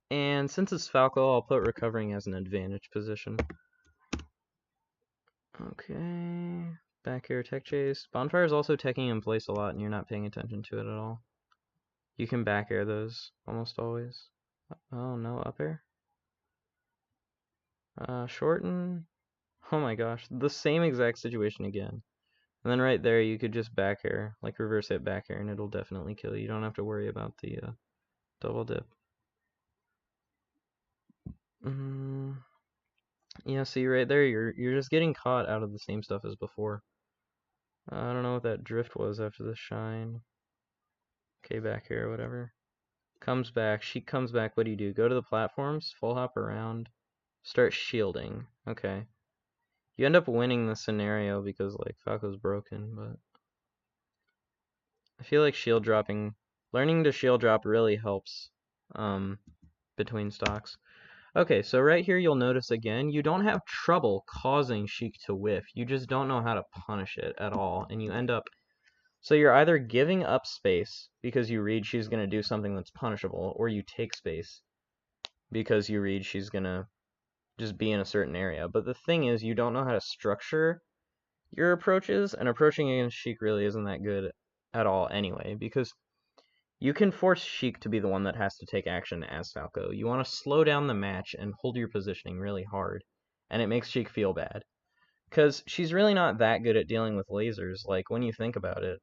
And since it's Falco, I'll put recovering as an advantage position. Okay, back air tech chase. Bonfire is also teching in place a lot and you're not paying attention to it at all. You can back air those almost always. Oh no, up air? Shorten. Oh my gosh, the same exact situation again. And then right there you could just back air, like reverse hit back air, and it'll definitely kill you. You don't have to worry about the double dip. Yeah, see right there, you're just getting caught out of the same stuff as before. I don't know what that drift was after the shine. Okay, back here, whatever. Comes back, she comes back, what do? Go to the platforms, full hop around, start shielding. Okay. You end up winning the scenario because, like, Falco's broken, but I feel like shield dropping, learning to shield drop really helps between stocks. Okay, so right here you'll notice again, you don't have trouble causing Sheik to whiff. You just don't know how to punish it at all, and you end up... So you're either giving up space because you read she's going to do something that's punishable, or you take space because you read she's going to just be in a certain area. But the thing is, you don't know how to structure your approaches, and approaching against Sheik really isn't that good at all anyway, because you can force Sheik to be the one that has to take action as Falco. You want to slow down the match and hold your positioning really hard, and it makes Sheik feel bad. Because she's really not that good at dealing with lasers, like, when you think about it.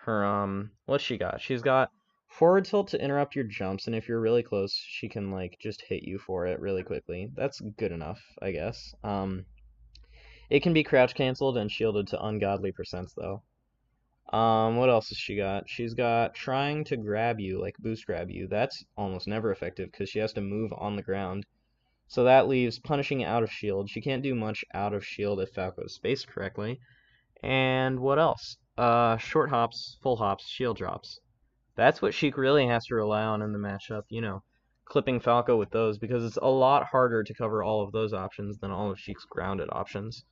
Her, what's she got? She's got forward tilt to interrupt your jumps, and if you're really close, she can, like, just hit you for it really quickly. That's good enough, I guess. It can be crouch canceled and shielded to ungodly percents, though. What else has she got? She's got trying to grab you, like boost grab you. That's almost never effective because she has to move on the ground. So that leaves punishing out of shield. She can't do much out of shield if Falco's spaced correctly. And what else? Short hops, full hops, shield drops. That's what Sheik really has to rely on in the matchup, you know, clipping Falco with those, because it's a lot harder to cover all of those options than all of Sheik's grounded options.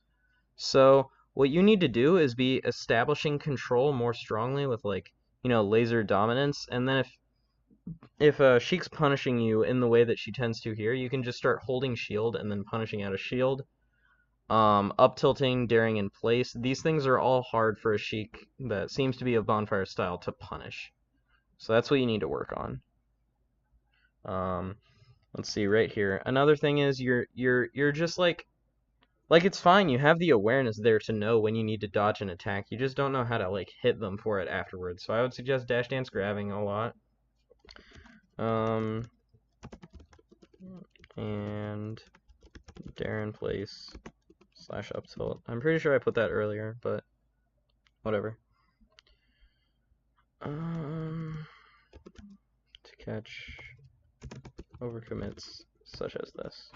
So what you need to do is be establishing control more strongly with, like, you know, laser dominance, and then if Sheik's punishing you in the way that she tends to here, you can just start holding shield and then punishing out of shield. Up tilting, daring in place. These things are all hard for a Sheik that seems to be of Bonfire style to punish. So that's what you need to work on. Let's see right here. Another thing is you're just like it's fine. You have the awareness there to know when you need to dodge an attack. You just don't know how to, like, hit them for it afterwards. So I would suggest dash dance grabbing a lot. And dare in place / up tilt. I'm pretty sure I put that earlier, but whatever. To catch overcommits such as this.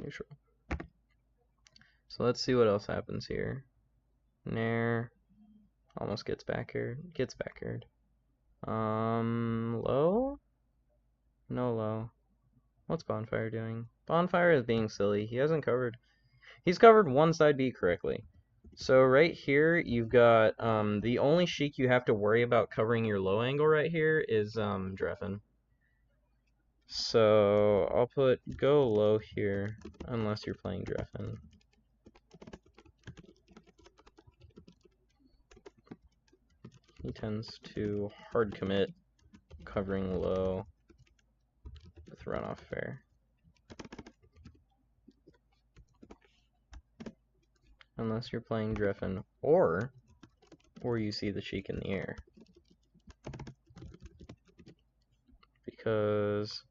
Neutral. So let's see what else happens here. Nair almost gets back here. Gets back here. Low? No low. What's Bonfire doing? Bonfire is being silly. He hasn't covered. He's covered one side B correctly. So right here, you've got, the only Sheik you have to worry about covering your low angle right here is, Dreffen. So I'll put go low here, unless you're playing Dreffen. He tends to hard commit covering low with runoff fair. Unless you're playing Dreffen, or or you see the sheik in the air. Because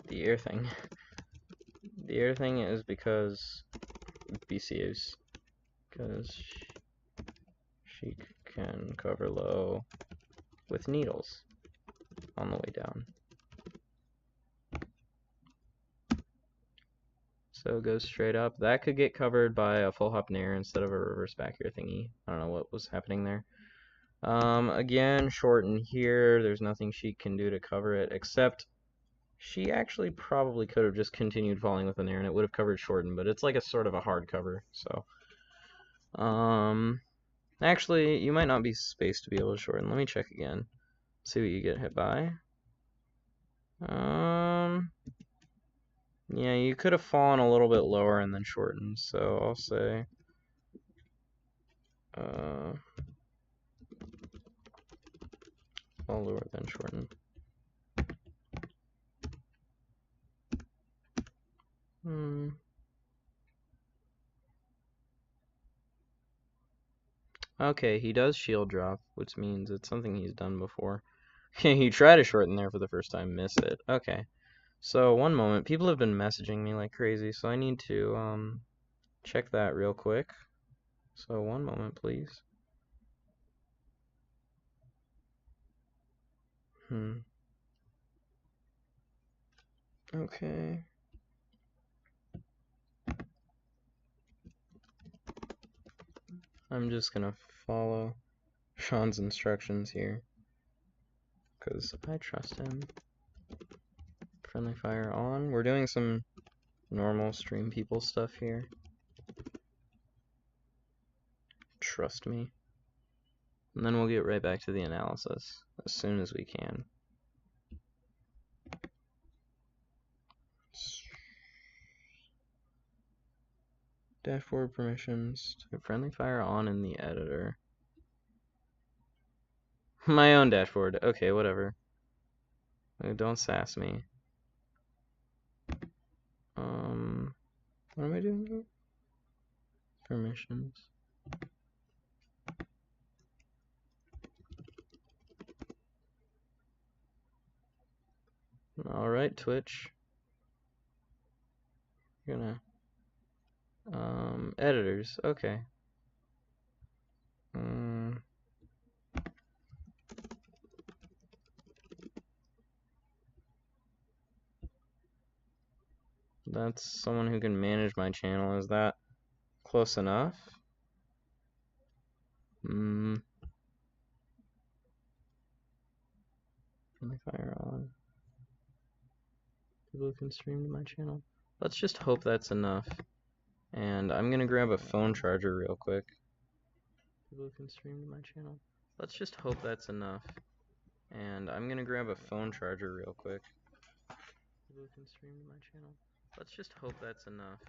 the air thing. The air thing is because BCAs. Because sheik can cover low with needles on the way down. So it goes straight up. That could get covered by a full hop nair instead of a reverse back air thingy. I don't know what was happening there. Again, shorten here. There's nothing she can do to cover it, except she actually probably could have just continued falling with an air and it would have covered shorten, but it's like a sort of a hard cover. So, actually, you might not be spaced to be able to shorten. Let me check again. See what you get hit by. Yeah, you could have fallen a little bit lower and then shortened, so I'll say fall lower than shorten. Okay, he does shield drop, which means it's something he's done before. He tried to shorten there for the first time, miss it. Okay. So, one moment. People have been messaging me like crazy, so I need to, check that real quick. So, one moment, please. Okay. I'm just gonna follow Sean's instructions here, because I trust him. Friendly fire on. We're doing some normal stream people stuff here. Trust me. And then we'll get right back to the analysis as soon as we can. Dashboard permissions. Friendly fire on in the editor. My own dashboard. Okay, whatever. Don't sass me. What am I doing here? Permissions. Alright, Twitch. You're gonna editors, okay. That's someone who can manage my channel. Is that close enough? Friendly fire on. People who can stream to my channel. Let's just hope that's enough. And I'm gonna grab a phone charger real quick. People who can stream to my channel. Let's just hope that's enough. And I'm gonna grab a phone charger real quick. People who can stream to my channel. Let's just hope that's enough.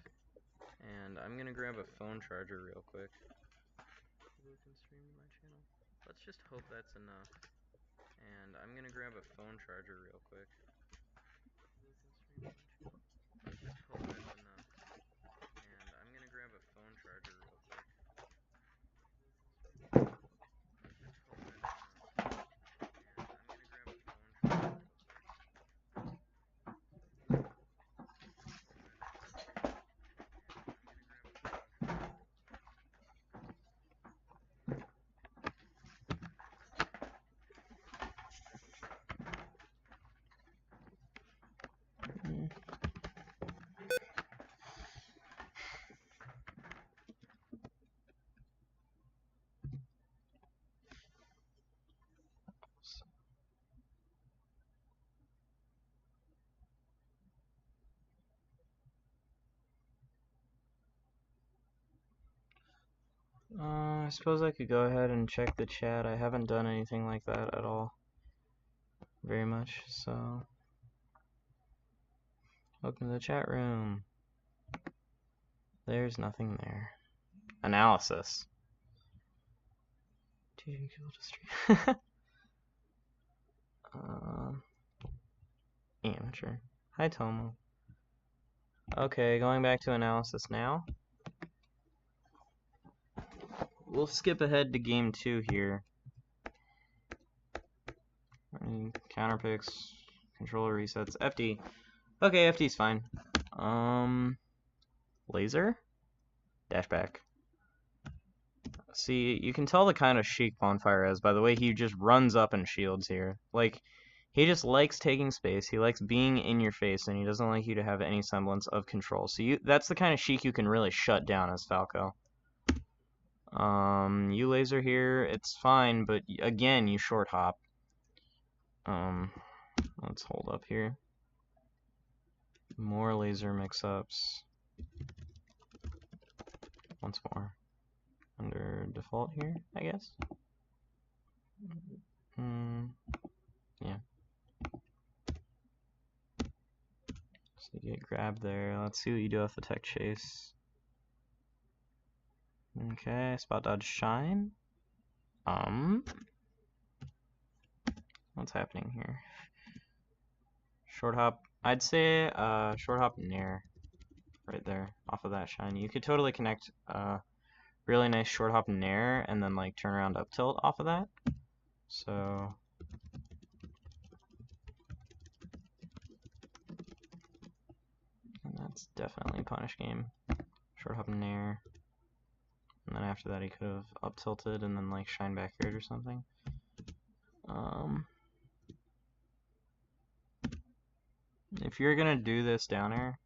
And I'm gonna grab a phone charger real quick. People who can stream to my channel. Let's just hope that's enough. And I'm gonna grab a phone charger real quick. Let's just hope that's enough. And I'm gonna grab a phone charger real quick. Let's just hope that's enough. And I'm gonna grab a phone charger real quick. I suppose I could go ahead and check the chat. I haven't done anything like that at all. Very much, so. Welcome to the chat room. There's nothing there. Analysis. Amateur. Hi, Tomo. Okay, going back to analysis now. We'll skip ahead to game 2 here. Counter picks, controller resets, FD. Okay, FD's fine. Laser? Dash back. See, you can tell the kind of Sheik Bonfire is by the way he just runs up and shields here. Like, he just likes taking space, he likes being in your face, and he doesn't like you to have any semblance of control. So that's the kind of Sheik you can really shut down as Falco. You laser here, it's fine, but again, you short hop. Let's hold up here. More laser mix-ups. Once more. Under default here, I guess. Yeah. So you get grabbed there. Let's see what you do off the tech chase. Okay, spot dodge shine. What's happening here? Short hop. I'd say short hop nair right there off of that shine. You could totally connect really nice short hop nair and then like turn around up tilt off of that. So and that's definitely punish game. Short hop nair. And then after that he could have up tilted and then like shine back here or something. If you're gonna do this down air,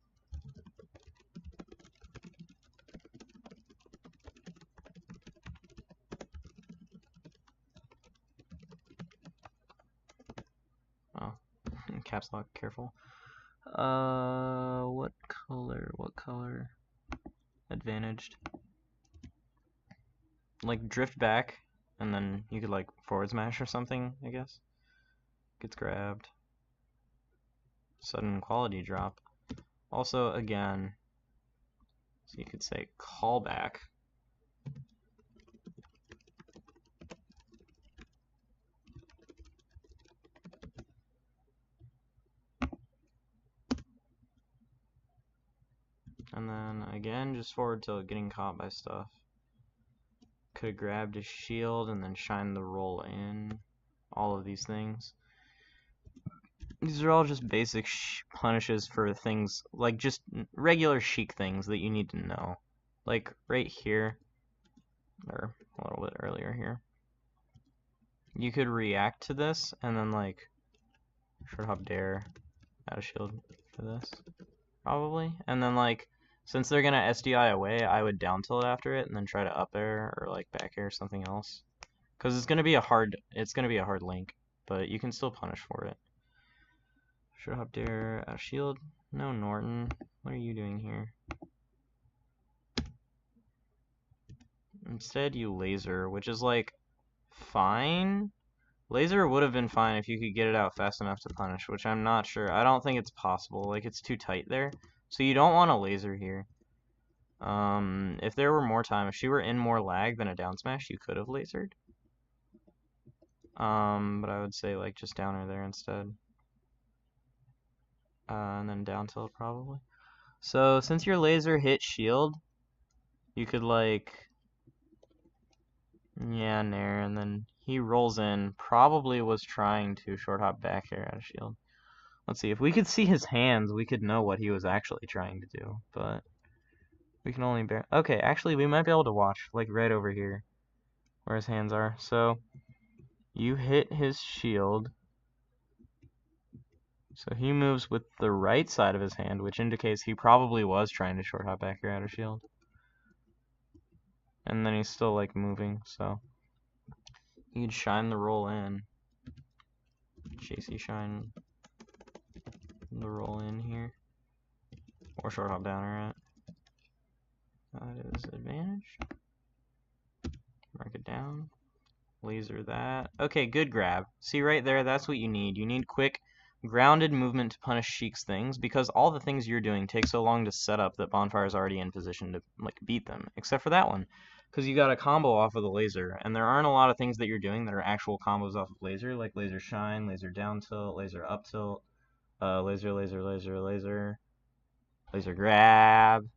oh, caps lock, careful. What color? Advantaged. Like drift back, and then you could like forward smash or something, I guess. Gets grabbed. Sudden quality drop. Also, again, so you could say callback. And then again, just forward till getting caught by stuff. Could have grabbed his shield and then shined the roll in. All of these things. These are all just basic punishes for things, like just regular Sheik things that you need to know. Like right here, or a little bit earlier here. You could react to this and then like short hop dare, add a shield for this, probably. And then like, since they're gonna SDI away, I would down tilt after it and then try to up air or like back air something else. Cause it's gonna be a hard link, but you can still punish for it. Short hop dare, out of shield. No, Norton. What are you doing here? Instead, you laser, which is like fine. Laser would have been fine if you could get it out fast enough to punish, which I'm not sure. I don't think it's possible. Like, it's too tight there. So you don't want a laser here. If there were more time, if she were in more lag than a down smash, you could have lasered. But I would say like just down her there instead. And then down tilt probably. So since your laser hit shield, you could like, yeah, nair, and then he rolls in, probably was trying to short hop back here out of shield. Let's see, if we could see his hands, we could know what he was actually trying to do, but we can only bear. Okay, actually, we might be able to watch, like right over here, where his hands are. So you hit his shield. So he moves with the right side of his hand, which indicates he probably was trying to short hop back here out of shield. And then he's still like moving, so you could shine the roll in. Chasey shine the roll in here. Or short hop down her at. That is advantage. Mark it down. Laser that. Okay, good grab. See right there, that's what you need. You need quick, grounded movement to punish Sheik's things, because all the things you're doing take so long to set up that Bonfire's already in position to like beat them, except for that one. Because you got a combo off of the laser, and there aren't a lot of things that you're doing that are actual combos off of laser, like laser shine, laser down tilt, laser up tilt, laser, laser, laser, laser. Laser grab.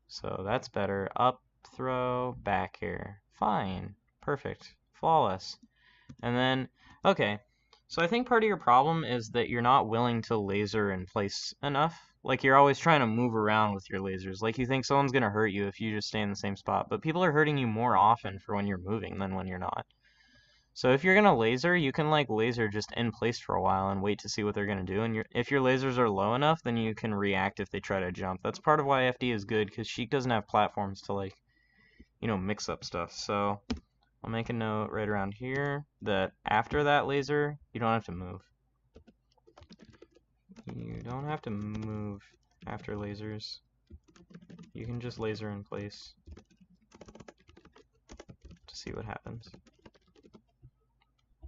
So that's better. Up, throw, back here. Fine. Perfect. Flawless. And then, okay. So I think part of your problem is that you're not willing to laser in place enough. Like you're always trying to move around with your lasers. Like you think someone's going to hurt you if you just stay in the same spot. But people are hurting you more often for when you're moving than when you're not. So if you're going to laser, you can like laser just in place for a while and wait to see what they're going to do. And if your lasers are low enough, then you can react if they try to jump. That's part of why FD is good, because Sheik doesn't have platforms to like, mix up stuff. So I'll make a note right around here that after that laser, you don't have to move. You don't have to move after lasers. You can just laser in place to see what happens.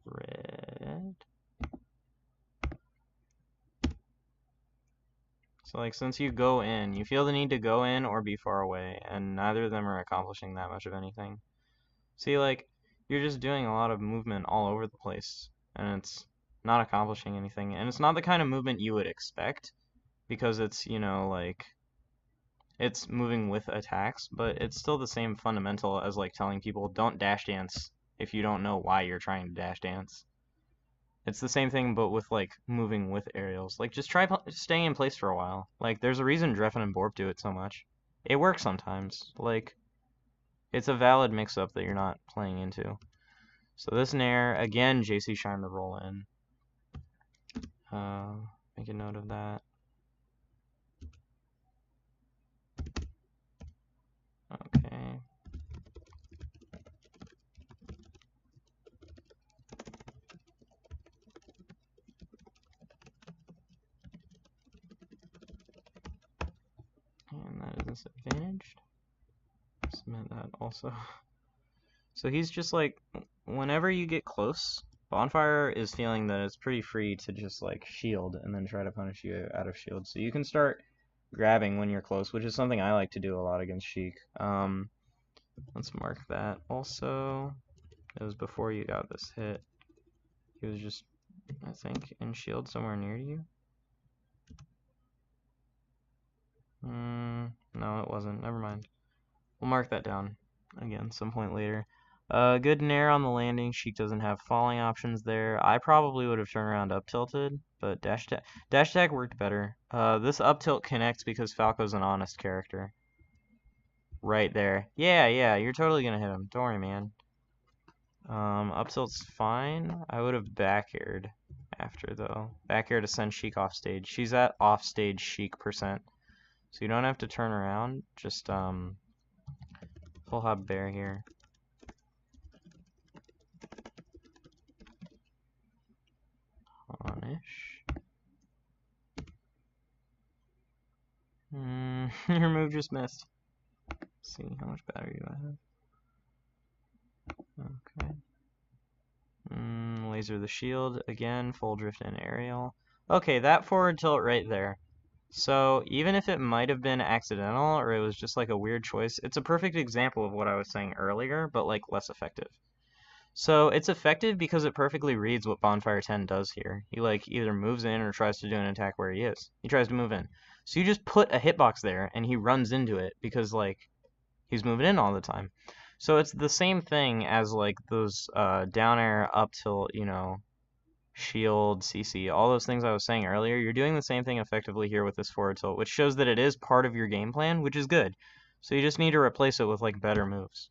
Red. So like since you go in, you feel the need to go in or be far away, and neither of them are accomplishing that much of anything. See, like, you're just doing a lot of movement all over the place, and it's not accomplishing anything. And it's not the kind of movement you would expect, because it's, like, it's moving with attacks, but it's still the same fundamental as, like, telling people don't dash dance if you don't know why you're trying to dash dance. It's the same thing, but with, like, moving with aerials. Like, just try staying in place for a while. Like, there's a reason Dreffen and Borp do it so much. It works sometimes. Like, it's a valid mix-up that you're not playing into. So this Nair, again, JC Shine the roll in. Make a note of that. Okay. And that is disadvantaged. Cement that also. So he's just like, whenever you get close, Bonfire is feeling that it's pretty free to just like shield and then try to punish you out of shield. So you can start grabbing when you're close, which is something I like to do a lot against Sheik. Let's mark that. Also, it was before you got this hit. He was just, I think, in shield somewhere near you. No, it wasn't. Never mind. We'll mark that down again some point later. Good nair on the landing. Sheik doesn't have falling options there. I probably would have turned around up tilted, but dash attack worked better. This up tilt connects because Falco's an honest character. Right there. Yeah, you're totally gonna hit him. Don't worry, man. Up tilt's fine. I would have back aired after though. Back air to send Sheik off stage. She's at off stage Sheik %. So you don't have to turn around. Just full hop bear here. Punish. Your move just missed. Let's see how much battery do I have. Okay. Laser the shield again. Full drift and aerial. Okay, that forward tilt right there. So even if it might have been accidental or it was just like a weird choice, it's a perfect example of what I was saying earlier, but like less effective. So it's effective because it perfectly reads what bonfire10 does here. He like either moves in or tries to do an attack where he is. He tries to move in. So you just put a hitbox there and he runs into it because like he's moving in all the time. So it's the same thing as like those down air, up tilt, shield, CC, all those things I was saying earlier. You're doing the same thing effectively here with this forward tilt, which shows that it is part of your game plan, which is good. So you just need to replace it with like better moves.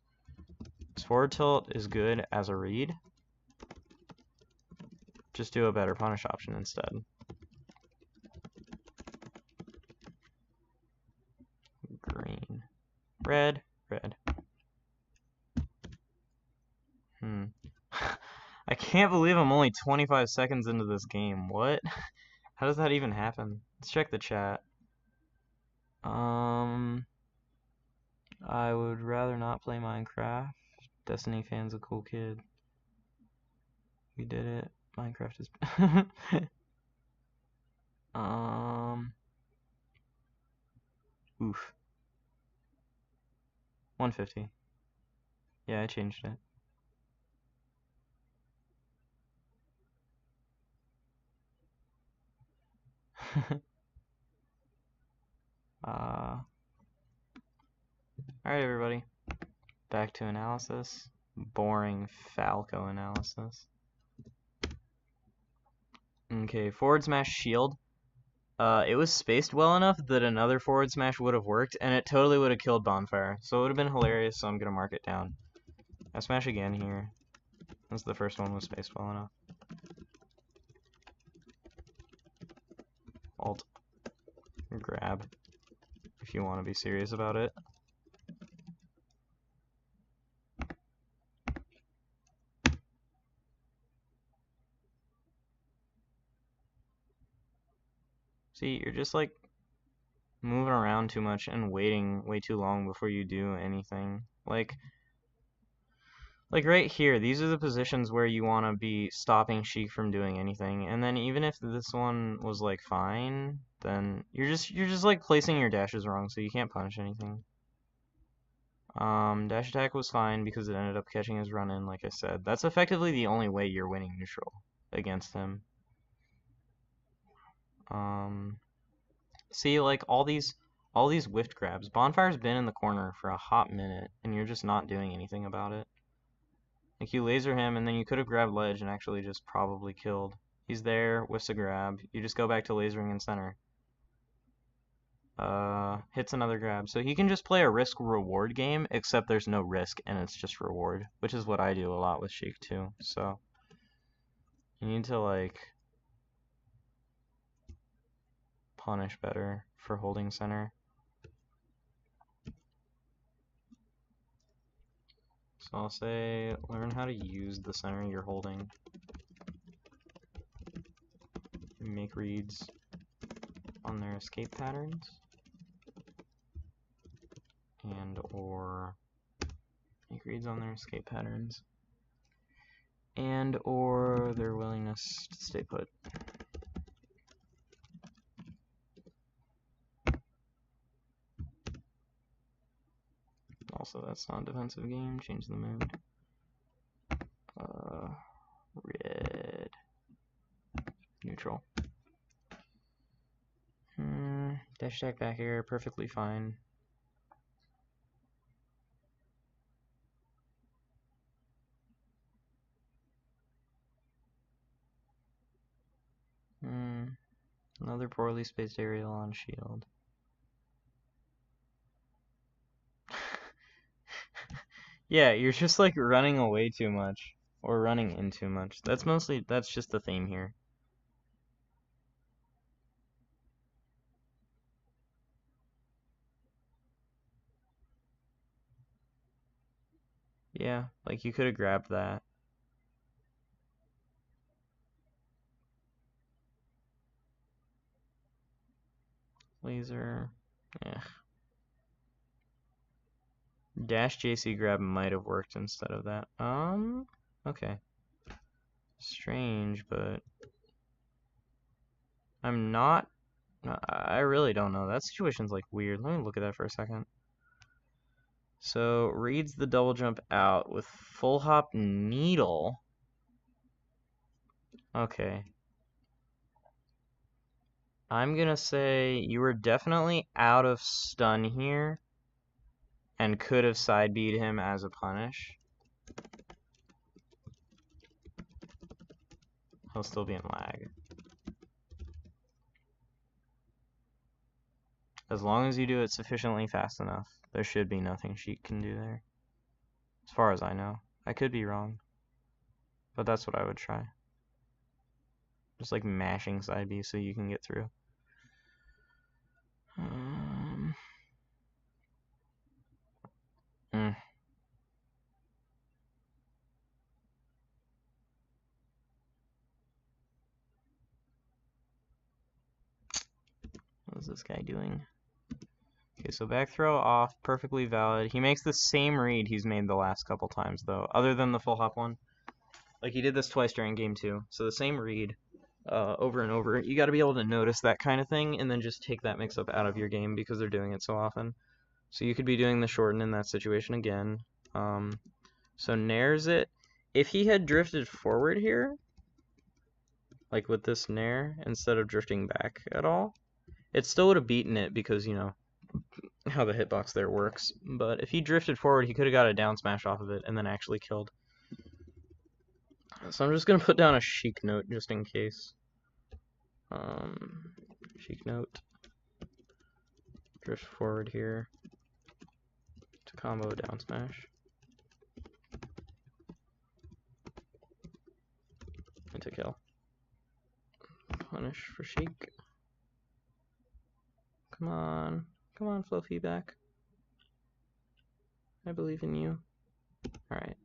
This forward tilt is good as a read. Just do a better punish option instead. Green. Red. Red. I can't believe I'm only 25 seconds into this game. What? How does that even happen? Let's check the chat. I would rather not play Minecraft. Destiny fan's a cool kid. We did it. Minecraft is oof. 150. Yeah, I changed it. Alright, everybody. Back to analysis. Boring falco analysis. Okay, forward smash shield. It was spaced well enough that another forward smash would have worked, and it totally would have killed bonfire. So it would have been hilarious, so I'm gonna mark it down. I smash again here. Since the first one was spaced well enough. Alt. Grab. If you want to be serious about it. See, you're just like moving around too much and waiting way too long before you do anything. Like right here, these are the positions where you want to be stopping Sheik from doing anything. And then even if this one was like fine, then you're just like placing your dashes wrong, so you can't punish anything. Dash attack was fine because it ended up catching his run in, like I said. That's effectively the only way you're winning neutral against him. See, like all these whiffed grabs. Bonfire's been in the corner for a hot minute, and you're just not doing anything about it. Like, you laser him, and then you could have grabbed ledge and actually just probably killed. He's there, whiffs a grab. You just go back to lasering in center. Hits another grab. So he can just play a risk-reward game, except there's no risk, and it's just reward. Which is what I do a lot with Sheik, too. So, you need to, like, punish better for holding center. So I'll say, learn how to use the center you're holding. Make reads on their escape patterns. And or make reads on their escape patterns. And or their willingness to stay put. Also, that's not a defensive game. Change the mood. Red. Neutral. Dash attack back here, perfectly fine. Another poorly spaced aerial on shield. Yeah, you're just like running away too much. Or running in too much. That's just the theme here. Yeah, like you could have grabbed that. Laser. Yeah. Dash JC grab might have worked instead of that. Okay. Strange, but I'm not. I really don't know. That situation's like weird. Let me look at that for a second. So, reads the double jump out with full hop needle. Okay. I'm gonna say you were definitely out of stun here and could have side B'd him as a punish. He'll still be in lag. As long as you do it sufficiently fast enough, there should be nothing Sheik can do there. As far as I know. I could be wrong. But that's what I would try. Just like mashing side B so you can get through. What is this guy doing? Okay, so back throw off, perfectly valid. He makes the same read he's made the last couple times, though, other than the full hop one. Like, he did this twice during game 2. So the same read over and over. You got to be able to notice that kind of thing and then just take that mix-up out of your game because they're doing it so often. So you could be doing the shorten in that situation again. So nairs it. If he had drifted forward here, like with this nair, instead of drifting back at all, it still would have beaten it because, you know, how the hitbox there works. But if he drifted forward, he could have got a down smash off of it and then actually killed. So I'm just gonna put down a sheik note just in case. Sheik note. Drift forward here to combo a down smash. And to kill. Punish for sheik. Come on. Come on, flow feedback. I believe in you. Alright.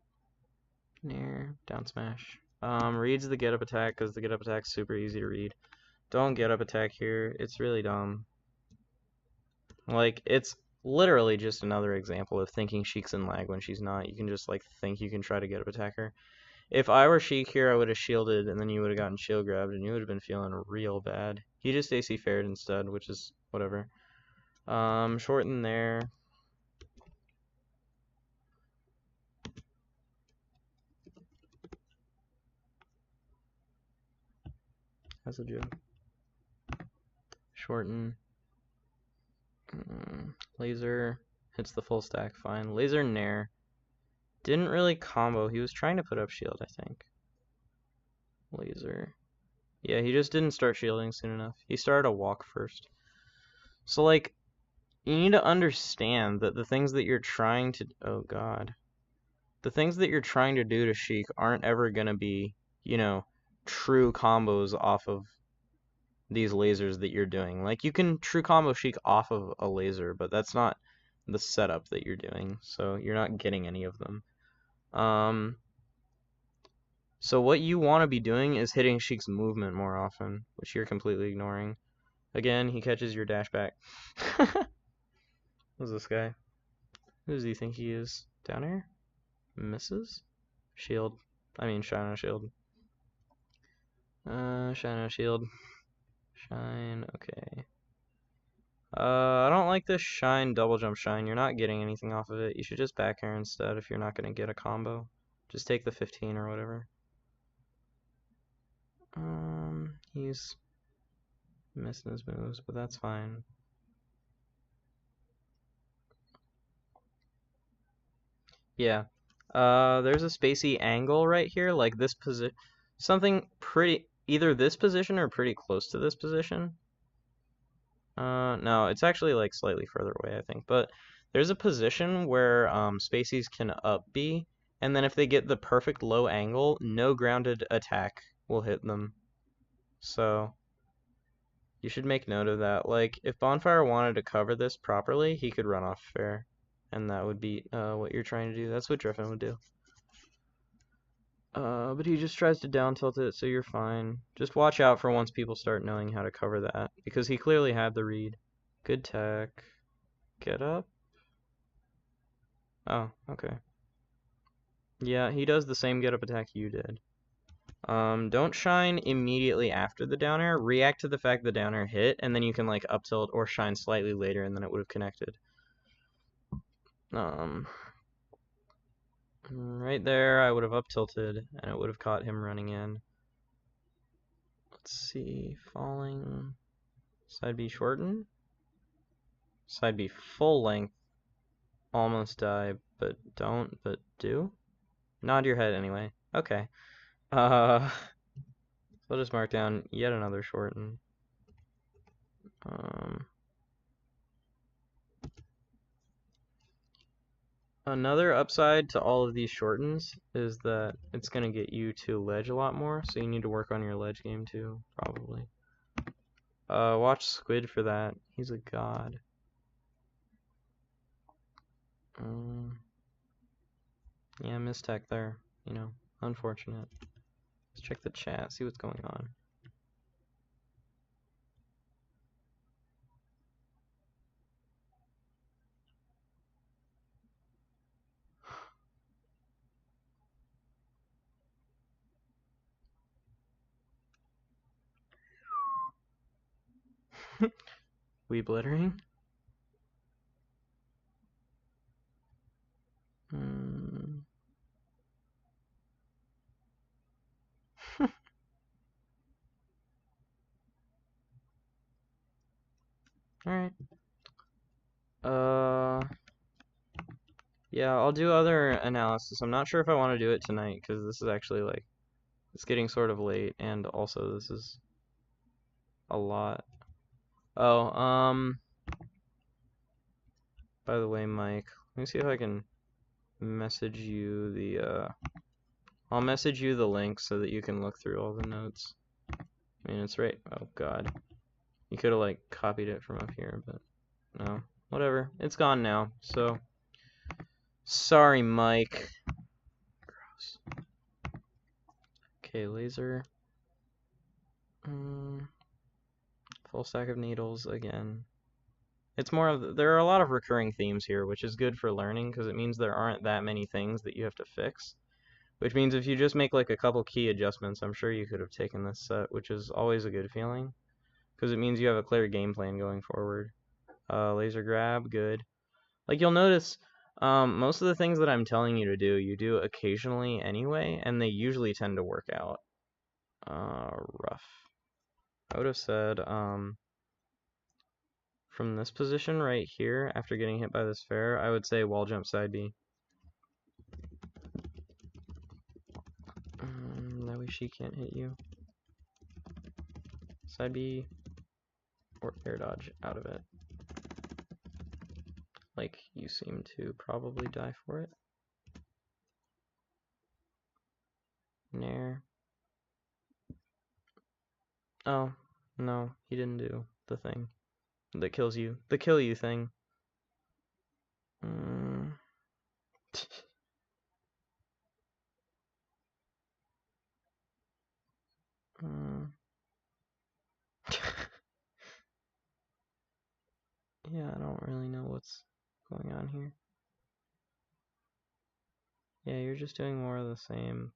Nair, down smash. Reads the get up attack because the get up attack's super easy to read. Don't get up attack here. It's really dumb. Like, it's literally just another example of thinking sheik's in lag when she's not. You can just like think you can try to get up attack her. If I were sheik here, I would have shielded and then you would have gotten shield grabbed and you would have been feeling real bad. He just AC fared instead, which is whatever. Shorten there. That's a joke. Shorten. Laser hits the full stack, fine. Laser Nair. Didn't really combo. He was trying to put up shield, I think. Laser. Yeah, he just didn't start shielding soon enough. He started a walk first. So, like, you need to understand that the things that you're trying to... Oh, God. The things that you're trying to do to sheik aren't ever going to be, you know, true combos off of these lasers that you're doing. Like, you can true combo sheik off of a laser, but that's not the setup that you're doing, so you're not getting any of them. So what you want to be doing is hitting sheik's movement more often, which you're completely ignoring. Again, he catches your dash back. Who's this guy? Who does he think he is? Down air? Misses? Shield. I mean, shine on shield. Shine on shield. Shine, okay. I don't like this shine, double jump shine. You're not getting anything off of it. You should just back air instead if you're not going to get a combo. Just take the 15 or whatever. He's missing his moves, but that's fine. Yeah. There's a spacey angle right here, like this position. Something pretty, either this position or pretty close to this position. No, it's actually like slightly further away, I think. But there's a position where spaceys can up B, and then if they get the perfect low angle, no grounded attack will hit them. So you should make note of that. Like, if Bonfire wanted to cover this properly, he could run off fair, and that would be what you're trying to do. That's what Driffin would do. But he just tries to down tilt it, so you're fine. Just watch out for once people start knowing how to cover that, because he clearly had the read. Good tech. Get up. Oh, okay. Yeah, he does the same get up attack you did. Don't shine immediately after the down air. React to the fact the down air hit, and then you can like up tilt or shine slightly later, and then it would have connected. Right there, I would have up tilted, and it would have caught him running in. Let's see, falling. Side B shorten. Side B full length. Almost die, but don't, but do. Nod your head anyway. Okay. So I'll just mark down yet another shorten. Another upside to all of these shortens is that it's going to get you to ledge a lot more, so you need to work on your ledge game too, probably. Watch Squid for that. He's a god. Yeah, mistech there. You know, unfortunate. Let's check the chat, see what's going on. We blittering? Alright. Yeah, I'll do other analysis. I'm not sure if I want to do it tonight, because this is actually, like, it's getting sort of late, and also this is a lot. Oh, by the way, Mike, let me see if I can message you the, I'll message you the link so that you can look through all the notes. I mean, it's right, oh god. You could have, like, copied it from up here, but no. Whatever, it's gone now, so. Sorry, Mike. Gross. Okay, laser. Full stack of needles again. It's more of, there are a lot of recurring themes here, which is good for learning, because it means there aren't that many things that you have to fix. Which means if you just make like a couple key adjustments, I'm sure you could have taken this set, which is always a good feeling, because it means you have a clear game plan going forward. Laser grab, good. Like you'll notice, most of the things that I'm telling you to do, you do occasionally anyway, and they usually tend to work out. Rough. I would have said, from this position right here, after getting hit by this fair, I would say wall jump side B. That way she can't hit you. Side B, or air dodge out of it. Like, you seem to probably die for it. Nair. Oh, no, he didn't do the thing that kills you. The kill you thing. Yeah, I don't really know what's going on here. Yeah, you're just doing more of the same.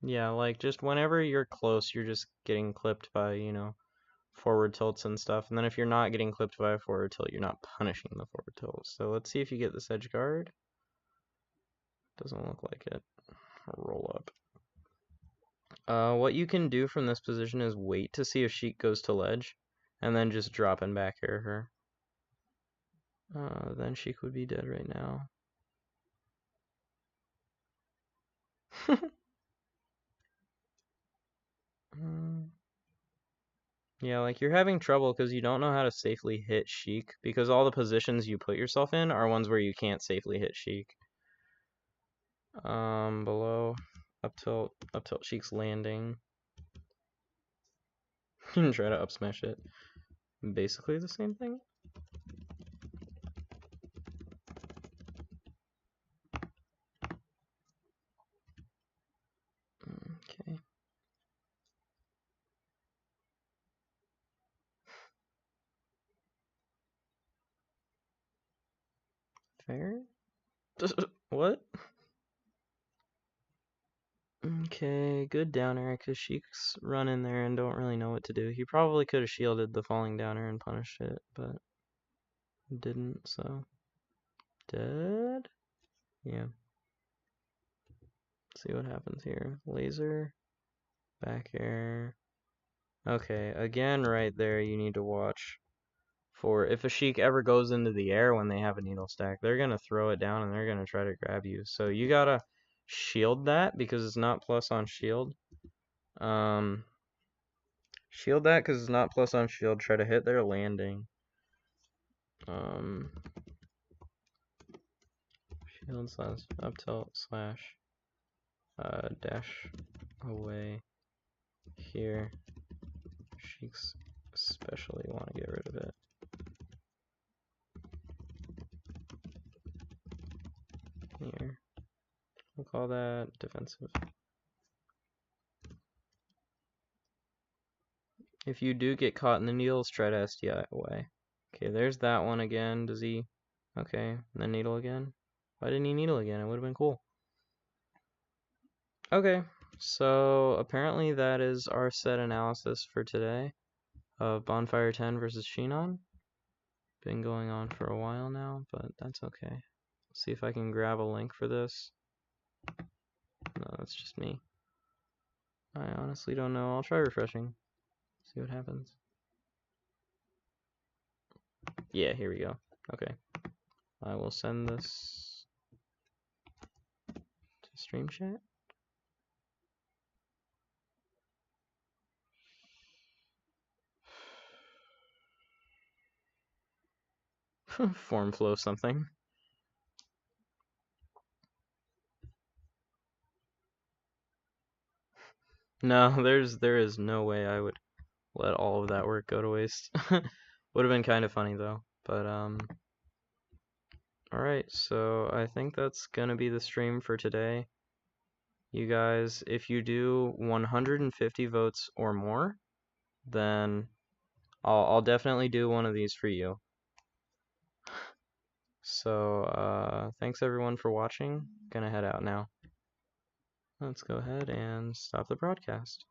Yeah, like just whenever you're close, you're just getting clipped by, you know, forward tilts and stuff. And then if you're not getting clipped by a forward tilt, you're not punishing the forward tilt. So let's see if you get this edge guard. Doesn't look like it. Roll up. What you can do from this position is wait to see if sheik goes to ledge, and then just drop and back air her. Then sheik would be dead right now. Yeah, like you're having trouble because you don't know how to safely hit sheik, because all the positions you put yourself in are ones where you can't safely hit sheik. Below, up tilt, sheik's landing. You can try to up smash it. Basically the same thing. Okay. Fair? What? Okay, good down air, because Sheik's run in there and don't really know what to do. He probably could have shielded the falling down air and punished it, but didn't, so. Dead? Yeah. Let's see what happens here. Laser, back air. Okay, again right there you need to watch for if a Sheik ever goes into the air when they have a needle stack, they're gonna throw it down and they're gonna try to grab you. So you gotta shield that because it's not plus on shield. Shield that because it's not plus on shield. Try to hit their landing. Shield slash up tilt slash dash away here. Sheiks especially want to get rid of it. Here. We'll call that defensive. If you do get caught in the needles, try to SDI away. Okay, there's that one again. Does he? Okay, and then needle again. Why didn't he needle again? It would have been cool. Okay, so apparently that is our set analysis for today of Bonfire 10 versus Sinon. Been going on for a while now, but that's okay. Let's see if I can grab a link for this. No, that's just me. I honestly don't know. I'll try refreshing. See what happens. Yeah, here we go. Okay. I will send this to stream chat. Form flow something. No, there is no way I would let all of that work go to waste. Would have been kind of funny though. But alright, so I think that's gonna be the stream for today. You guys, if you do 150 votes or more, then I'll definitely do one of these for you. So thanks everyone for watching. Gonna head out now. Let's go ahead and stop the broadcast.